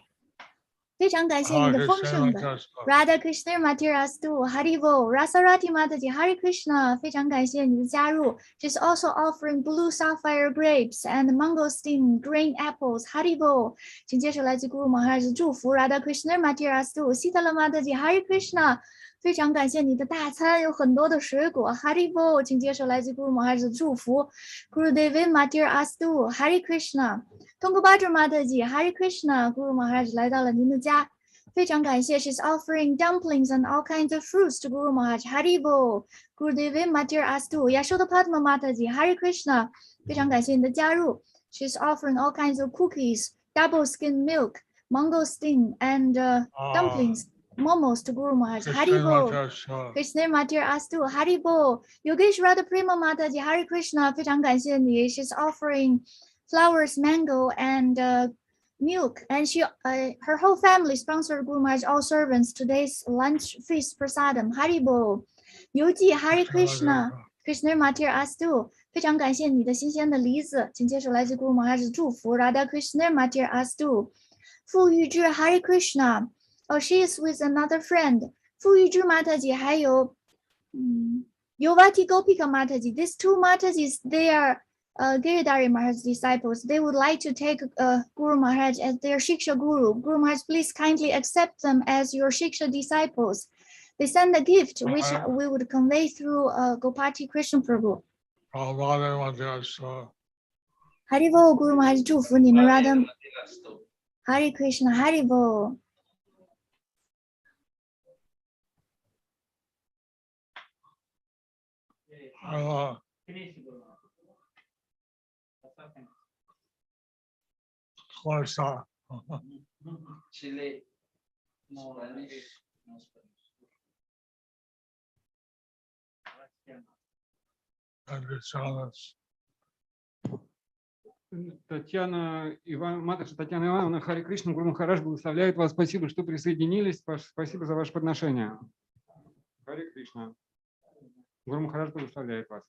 非常感谢你的丰盛的。Radha Krishna Matir Astu Haribo Rasarati Mataji Hare Krishna， 非常感谢你的加入。She's also offering blue sapphire grapes and mangosteen green apples. Haribo， 请接受来自 Guru Maharaj 的祝福。Radha Krishna Matir Astu Sitala Mataji Hare Krishna。非常感谢你的大餐，有很多的水果。Haribo， 请接受来自 Guru Maharaj 的祝福。Gurudevi Matir Astu Hare Krishna， 通过巴哲玛特吉 Hare Krishna， Guru Maharaj 来到了您的家，非常感谢。She's offering dumplings and all kinds of fruits to Guru Maharaj. Haribo， Gurudevi Matir Astu Yashoda Padma Mataji Hare Krishna， 非常感谢你的加入。She's offering all kinds of cookies, double skim milk, mangosteen and dumplings.Momos to Guru Maharaj. Haribo. Krishna Matir Astu. Haribo. Yogesh Radha Prema Mataji. Hare Krishna. 非常感谢你。She's offering flowers, mango, and milk. And her whole family sponsored Guru Maharaj, all servants, today's lunch feast prasadam. Haribo. Yogi Hare Krishna. Krishna Matir Astu. 非常感谢你的新鲜的梨子，请接受来自 Guru Maharaj 的祝福。Radha Krishna Matir Astu. 傅玉芝 Hare Krishna.Oh, she is with another friend. 傅玉芝 Mataji 还有Yovati Gopika Mataji. These two Matajis, they are Giridhari Maharaj's disciples. They would like to take Guru Maharaj as their Shiksha Guru. Guru Maharaj, please kindly accept them as your Shiksha disciples. They send a gift which we would convey through Gopati Krishna Prabhu. Haribo, Guru Maharaj 祝福你们 Radha. Hare Krishna, Haribo.Kṛṣna. Chile. Татьяна Маташа Татьяна Ивановна, Харе Кришна, Гуру Махарадж благословляет вас. Спасибо, что присоединились. Спасибо за ваше подношение. Харе Кришна. Гуру Махарадж благословляет вас.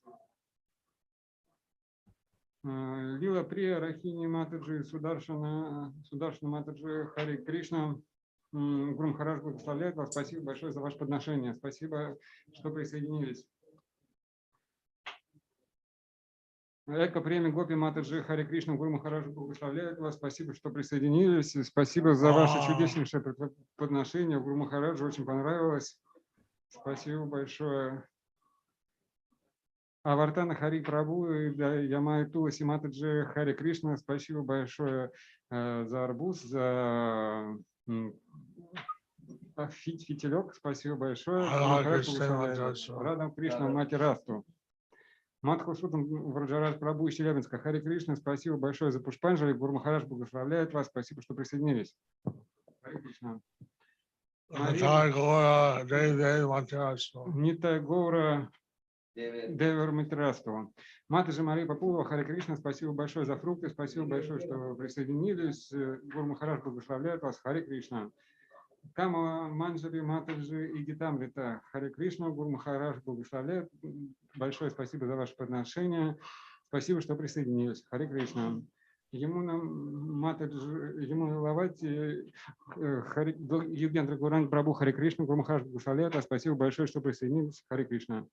Лила Прия, Рахини Матаджи, Сударшана Матаджи, Харе Кришна. Гуру Махарадж благословляет вас. Спасибо большое за ваше подношение. Спасибо, что присоединились. Эко премия Гопи Матаджи, Харе Кришна, Гуру Махарадж благословляет вас. Спасибо, что присоединились. Спасибо за ваше чудеснейшее подношение. Гуру Махараджу очень понравилось. Спасибо большое. Авартана Хари Прабу, Ямай Туласи Матаджи, Харе Кришна. Спасибо большое за арбуз, за фитилек. Спасибо большое. Радам Кришна Матирасту. Матху Сутам Враджарадж Прабу из Челябинска. Харе Кришна, спасибо большое за Пушпанджали. Гуру Махарадж благословляет вас. Спасибо, что присоединились. Харе Кришна. Нитай Гора Девер Матирасту. Матаджи Мария Папулова, Харе Кришна, спасибо большое за фрукты. Спасибо большое, что вы присоединились. Гуру Махарадж благословляет вас. Харе Кришна. Кама Манджари Матаджи и Гитамрита. Харе Кришна, Гуру Махарадж благословляет. Большое спасибо за ваше подношение. Спасибо, что присоединились. Харе Кришна. Емуна Матаджи, Емуна Лавати, Югендра Гуранг Прабу, Харе Кришна, Гуру Махарадж благословляет вас. Спасибо большое, что присоединились. Харе Кришна.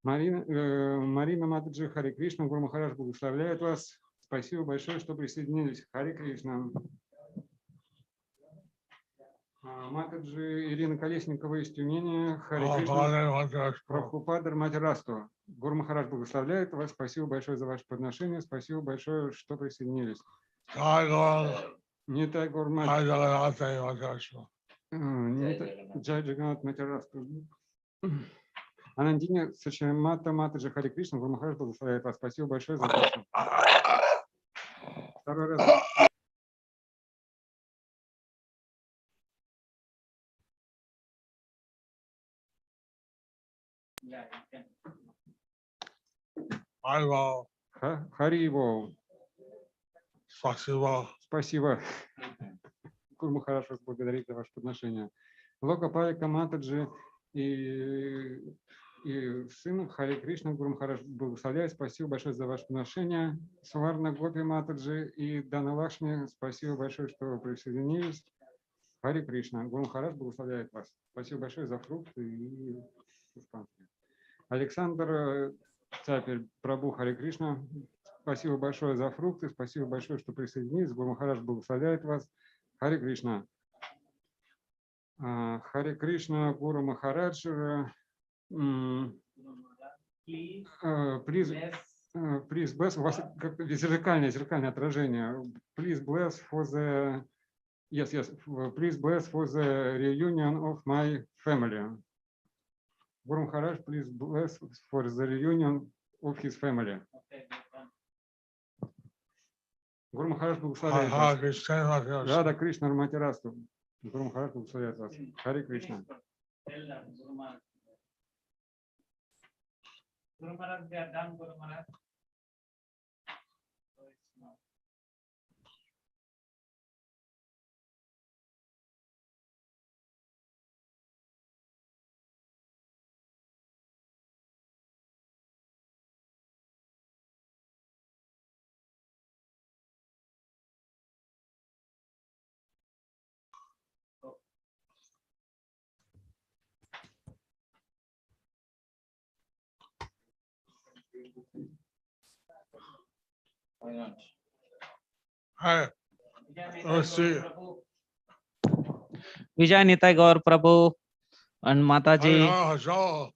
Марина Матаджи, Харе Кришна, Гуру Махарадж благословляет вас. Спасибо большое, что присоединились. Харе Кришна. Матаджи Ирина Колесникова из Тюмени. Харе Кришна. Прабхупадар Матирасту. Гуру Махарадж благословляет вас. Спасибо большое за ваше подношение. Спасибо большое, что присоединились. Нитай Гур Джай Джаганат Матярасту. Анандине Сачамата Матаджи Хари Кришна, Гуру Махарадж благословляет вас. Спасибо большое за то, что... Второй раз. Айвал. Харивол. Спасибо. Спасибо. Гуру Махарадж вас благодарит за ваше подношение. Лока Павика Матаджи и сын Хари Кришна, Гуру Махарадж благословляет. Спасибо большое за ваше подношение. Суварна Гопи Матаджи и Дана Лакшми, спасибо большое, что вы присоединились. Хари Кришна, Гуру Махарадж благословляет вас. Спасибо большое за фрукты и субстанции. Александр Цапель, Прабху Хари Кришна, спасибо большое за фрукты, спасибо большое, что присоединились. Гуру Махарадж благословляет вас. Хари Кришна. Хари Кришна, Гуру Махарадж. Please bless, у вас как зеркальное отражение. Please bless for the please bless for the reunion of my family. Guru Maharaj, please bless for the reunion of his family. Гуру Махарадж благословляет вас. Рада Кришна Раматирасту. Гуру Махарадж благословляет вас. Хари Кришна. Guru Maharaj, they are done, Guru Maharaj. Why not? Hi. Let's see. Vijay Nitai Gaur Prabhu and Mataji.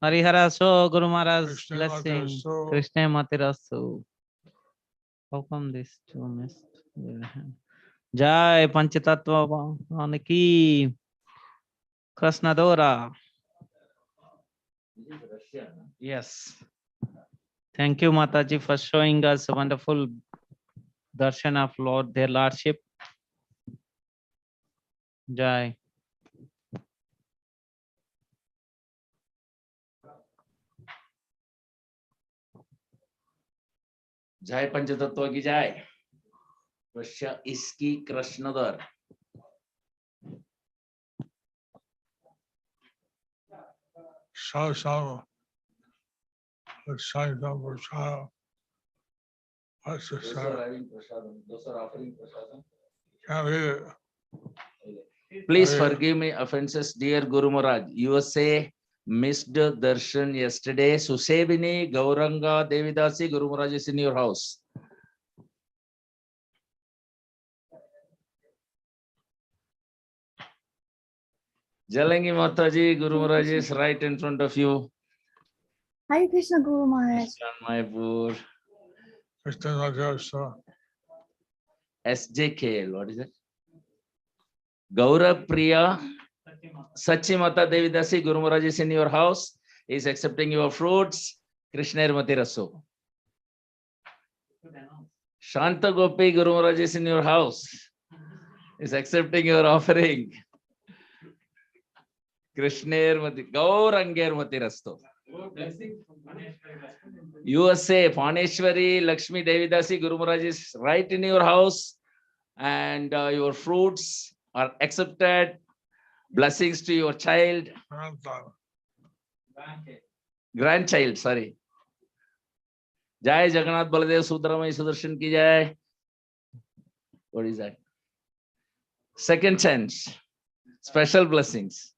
Harihara So Guru Maharaj blessing. Krishna Matirasu. How come this two missed? Jai Panchatattva Anaki Kṛṣna Dora. Yes. Thank you, Mataji, for showing us a wonderful darshan of Lord, their Lordship. Jai. जय पंचतत्व की जय। कृष्ण इसकी कृष्णदर। So, let's sign up for child. What's the sign? Those are offering prasadam. Can't read it. Please forgive me offenses, dear Guru Maharaj. USA missed darshan yesterday. Susebini, Gauranga, Devidasi, Guru Maharaj is in your house. Jalangi Mataji, Guru Maharaj is right in front of you. Hare Krishna, Guru Maharaj. Mayapur. SJKL, what is it? Gaura Priya, Sachimata Devidasi, Guru Maharaj is in your house. He is accepting your fruits. Krishna Matirasu. Shanta Gopi, Guru Maharaj is in your house. He is accepting your offering. Krishna Gauranger Matirastu. USA, Paneshwari, Lakshmi Devidasi, Guru Maharaj is right in your house, and your fruits are accepted. Blessings to your child. Grandchild, sorry. Jai Jagannath Baladev Sudramai Sudarshan ki jai. What is that? Second chance. Special blessings.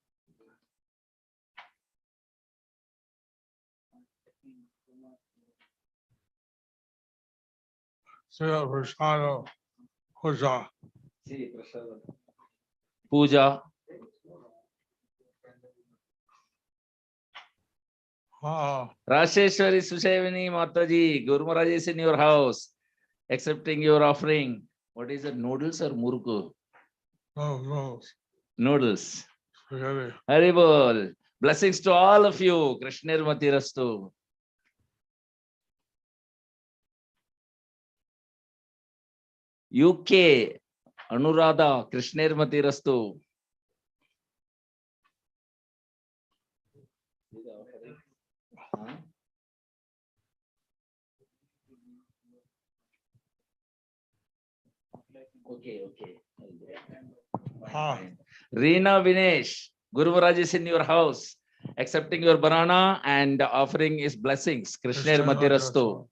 Puja. Rasheshwari Susevini Mataji, Guru Maharaj is in your house, accepting your offering. What is it, noodles or murku? No. Noodles. Okay. Haribol. Blessings to all of you. Krishner Matirastu. UK. Anuradha. Krishner Matirastu. Okay. Reena Vinesh, Guru Maharaj is in your house, accepting your banana and offering his blessings. Krishner Matirastu.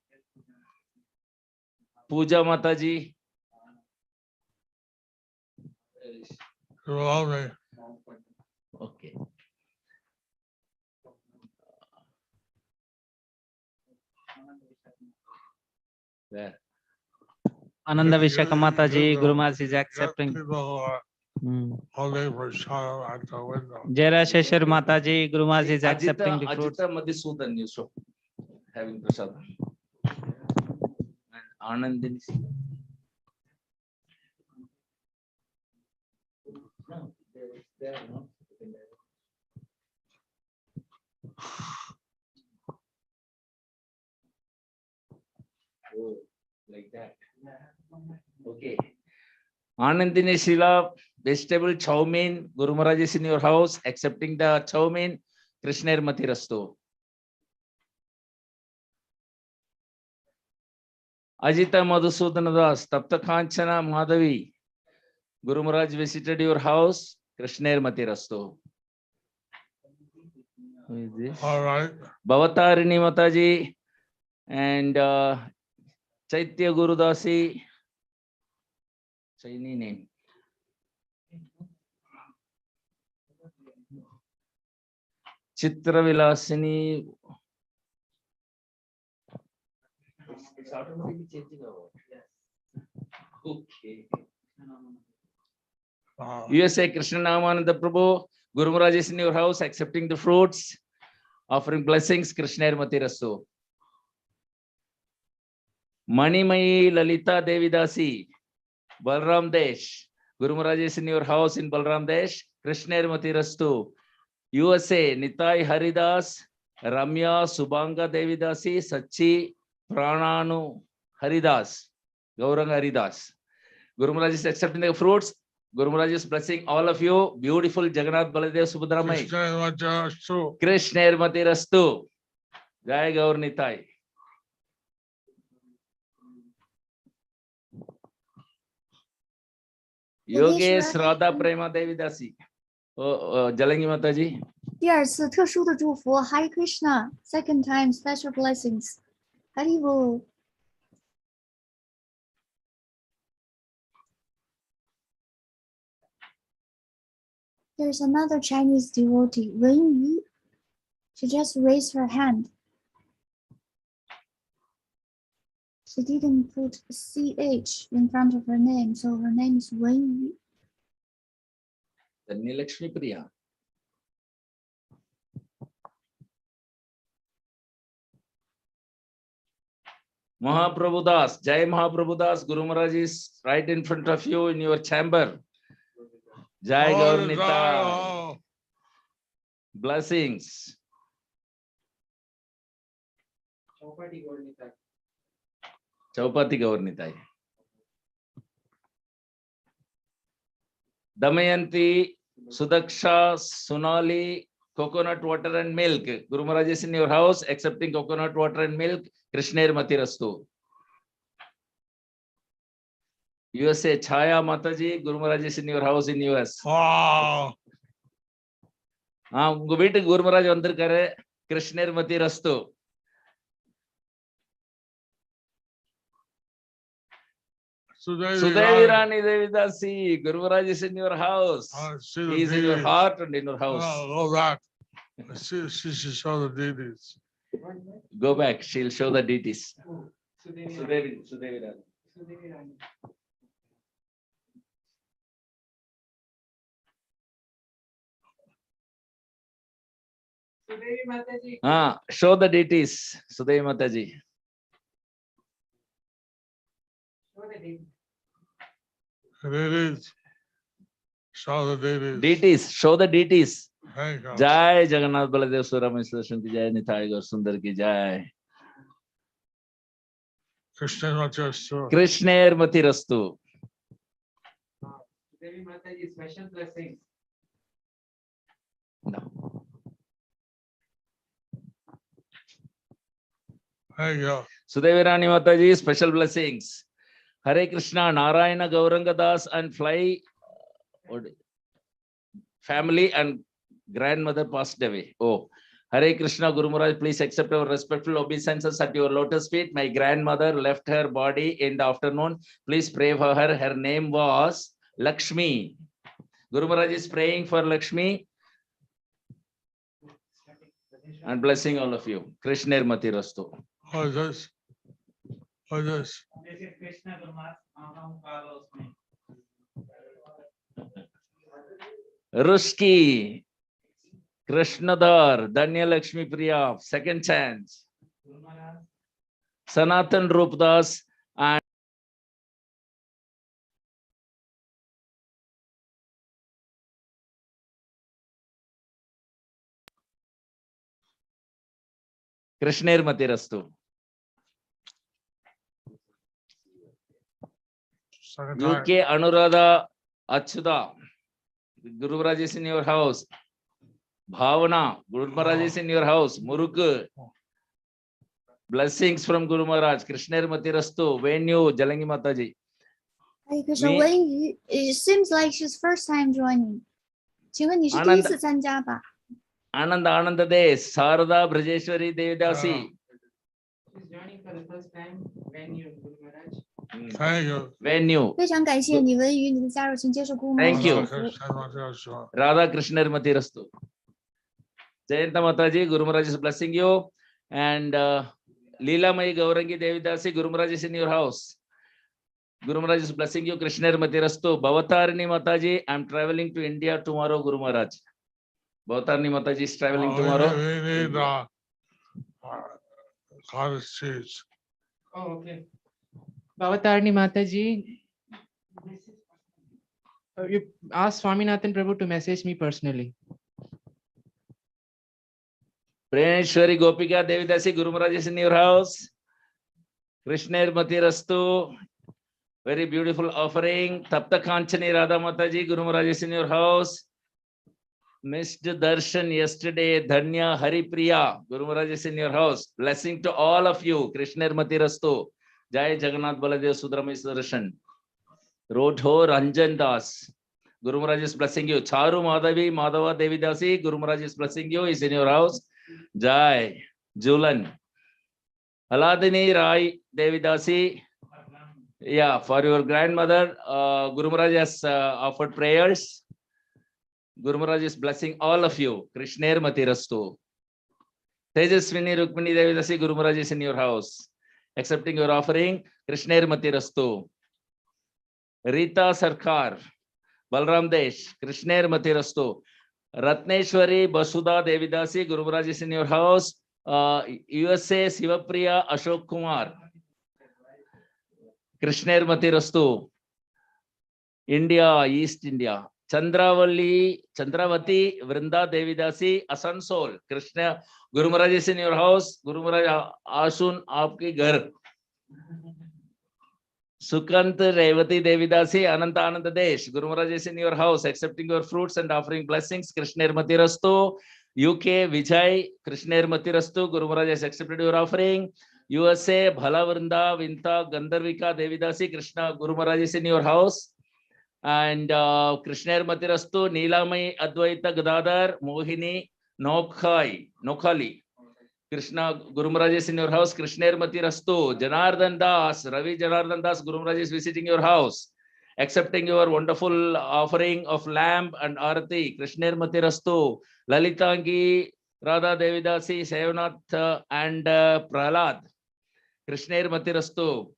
Pooja Mataji. You love me. Okay. Where? Ananda You- Vishaka you- Mataji, you Guru know, Maharaj is you got accepting. People who are Hmm. holding for shadow at the window. Jera Sheshar Mataji, Guru Maharaj is accepting the fruits. Ajita Madhusudan, you show having prasad. And Anandini. No, there, no. Oh, like that. Okay. Anandini Shila, vegetable chow mein. Guru Maharaj is in your house, accepting the chow mein. Krishner Matirastu. Ajita Madhusudan Das, Tapta Kanchana Madhavi. Guru Maharaj visited your house. Krishner Matirastu. Who is this? All right. Bhavatarini Mataji and Chaitya Gurudasi. Chinese name. Chitra Vilasini. It's automatically changing over. Okay. USA Krishna Namananda Prabhu. Guru Maharaj is in your house, accepting the fruits, offering blessings. Krishner Matirastu. Manimayi Lalita Devidasi. Balram Desh. Guru Maharaj is in your house in Balram Desh. Krishner Matirastu. USA Nitai Haridas. Ramya Subhanga Devidasi. Sachi Prananu Haridas. Gauranga Haridas. Guru Maharaj is accepting the fruits. Guru Maharaj is blessing all of you. Beautiful Jagannath Baladev Subhadramai. Krishner Matirastu. Jai Gaur Nitai. Yogesh Radha Prema Devidasi. Jalangi Mataji. 第二次特殊的祝福 Hare Krishna, second time special blessings. Haribo. There's another Chinese devotee, Wen Yu. She just raised her hand. She didn't put CH in front of her name, so her name is Wen Yu. Dhanni Lakshmi Priya. Mahaprabhu Das, Jai Mahaprabhu Das, Guru Maharaj is right in front of you in your chamber. Jai Gaur Nitai. Blessings. Chaupati Gaur Nitai. Damayanti, Sudaksha, Sonali, coconut water and milk. Guru Maharaj is in your house, accepting coconut water and milk. Krishner Matirastu. USA Chaya Mataji, Guru Maharaj is in your house in US. Wow. உங்க வீட்டுக்கு குரு மகாராஜ் வந்திருக்காரு. கிருஷ்ணர் மத்திரஸ்து. Sudevi Rani Devidasi, Guru Maharaj is in your house. He is in your heart and in your house. Go back. She should show the deities. Go back, she'll show the deities. Sudevi Rani. Show the deities, Sudevi Mataji. It is. show the deities. Deities, show the deities. Thank you. Jai Jagannath Baladev Surameshwar Shanti Jai Nitai Gaur Sundar ki Jai. Krishna Macharastu. Krishner Matirastu. Devi Mataji, special blessings. Thank you. Sudevirani Mataji, special blessings. Hare Krishna, Narayana Gauranga Das and Fly family and grandmother passed away. Oh, Hare Krishna, Guru Maharaj, please accept our respectful obeisances at your lotus feet. My grandmother left her body in the afternoon. Please pray for her. Her name was Lakshmi. Guru Maharaj is praying for Lakshmi and blessing all of you. Krishner Matirastu. What is this? What is this? This is Krishna Guru Maharaj. Ruski, Krishnadar, Danya Lakshmi Priya, second chance. Sanatan Rupdas and Krishner Matirastu. Second time. UK Anuradha Achyuta. Guru Maharaj is in your house. Bhavana, Guru Maharaj is in your house. Muruk. Blessings from Guru Maharaj. Krishner Matirastu. Venu, Jalangi Mataji. Hare Krishna, Me- 文瑜 it seems like she's first time joining. 请问你是第一 Ananda- 次参加吧？ Ananda Ananda Des, Sarada Brajeshwari Devidasi. She's joining for the first time when you Guru Maharaj. Thank you. Venu, 非常感谢你文瑜你的加入，请接受姑妈 Thank 的 you. 祝福。 Krishna Macharastu. Radha Krishner Matirastu. Jayanta Mataji, Guru Maharaj is blessing you. And Leela Mai Gaurangi Devidasi, Guru Maharaj is in your house. Guru Maharaj is blessing you. Krishner Matirastu. Bhavatarini Mataji, I'm traveling to India tomorrow, Guru Maharaj. Bhavatarini Mataji is traveling tomorrow. We need cottage cheese. Oh, okay. Bhavatarni Mataji, you ask Swaminathan Prabhu to message me personally. Praneshwari Gopika Devidasi, Guru Maharaj is in your house. Krishner Matirastu. Very beautiful offering. Tapta Kanchani Radha Mataji, Guru Maharaj is in your house. Missed darshan yesterday, Dhanya Haripriya, Guru Maharaj is in your house. Blessing to all of you. Krishner Matirastu. Jai Jagannath Baladev Sudramesh Darshan. Rodho Ranjan Das. Guru Maharaj is blessing you. Charu Madhavi, Madhava Devidasi, Guru Maharaj is blessing you. Is in your house. Jai Julan. Aladini Rai Devidasi. Yeah, for your grandmother, Guru Maharaj has offered prayers. Guru Maharaj is blessing all of you. Krishner Matirastu. Tejaswini Rukmini Devidasi, Guru Maharaj is in your house. Accepting your offering, Krishner Matirastu. Rita Sarkar, Balram Desh, Krishner Matirastu. Ratneshwari Basudha Devidasi, Guru Maharaj is in your house. USA Sivapriya Ashok Kumar. Krishner Matirastu. India, East India. Chandravati Vrinda Devidasi, Asansol. Krishna, Guru Maharaj is in your house. Guru Maharaj Asun Aapke Ghar. Sukant Revati Devidasi, Ananta Ananda Desh. Guru Maharaj is in your house, accepting your fruits and offering blessings. Krishner Matirastu. UK Vijay, Krishner Matirastu. Guru Maharaj has accepted your offering. USA Bhala Vrinda Vinta Gandharvika Devidasi, Krishna, Guru Maharaj is in your house. And Krishner Matirastu, Neelamai Advaita Gadadhar, Mohini Nokhali. Krishna, Guru Maharaj is in your house. Krishner Matirastu, Janardhan Das, Ravi Janardhan Das, Guru Maharaj is visiting your house, accepting your wonderful offering of lamb and arati. Krishner Matirastu, Lalitangi, Radha Devidasi, Sevanath and Prahlad. Krishner Matirastu.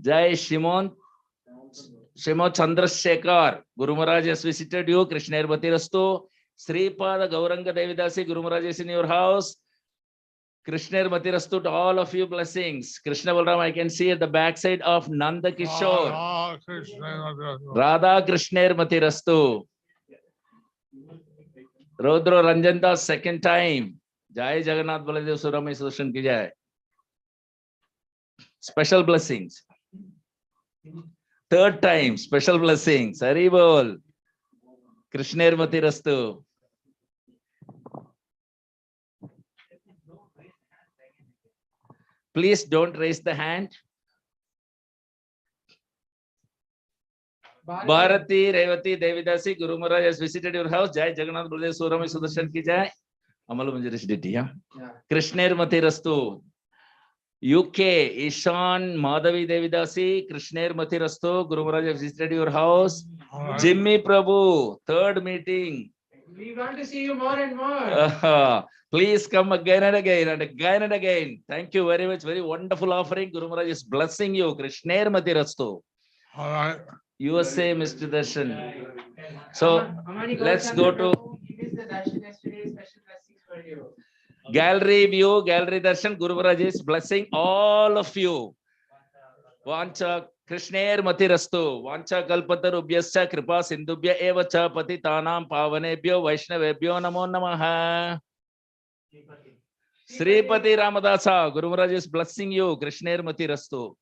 Jai Shimon Chandrasekhar, Guru Maharaj has visited you. Krishner Matirastu. Sripada Gauranga Devidasi, Guru Maharaj is in your house. Krishner Matirastu to all of you blessings. Krishna Balram, I can see at the backside of Nanda Kishore. Radha Krishner Matirastu. Rodro Ranjanda second time. Jai Jagannath Baladev Surami Sudarshan ki jai. Special blessings. Third time, special blessings. Hari Bol. Krishner Matirastu. Please don't raise the hand. Bharati, Revati, Devidasi, Guru Maharaj has visited your house. Jai Jagannath Baladev Surami Sudarshan ki jai. Amalu Manjarish Diti, yeah? Krishner Matirastu. UK, Ishan, Madhavi Devidasi, Krishner Matirastu, Guru Maharaj has visited your house. Jimmy Prabhu, third meeting. We want to see you more and more. Please come again and again and again and again. Thank you very much. Very wonderful offering. Guru Maharaj is blessing you. Krishner Matirastu. All right. USA, Mr. Darshan. So let's go to gallery view, gallery darshan. Guru Maharaj is blessing all of you. Vancha Krishner Matirastu. Vancha kalpatarubhyascha kripa sindubhya evacha patitanam pavanebhyo vaishnavebhyo namo namaha. Sripati Ramadasa. Guru Maharaj is blessing you. Krishner Matirastu.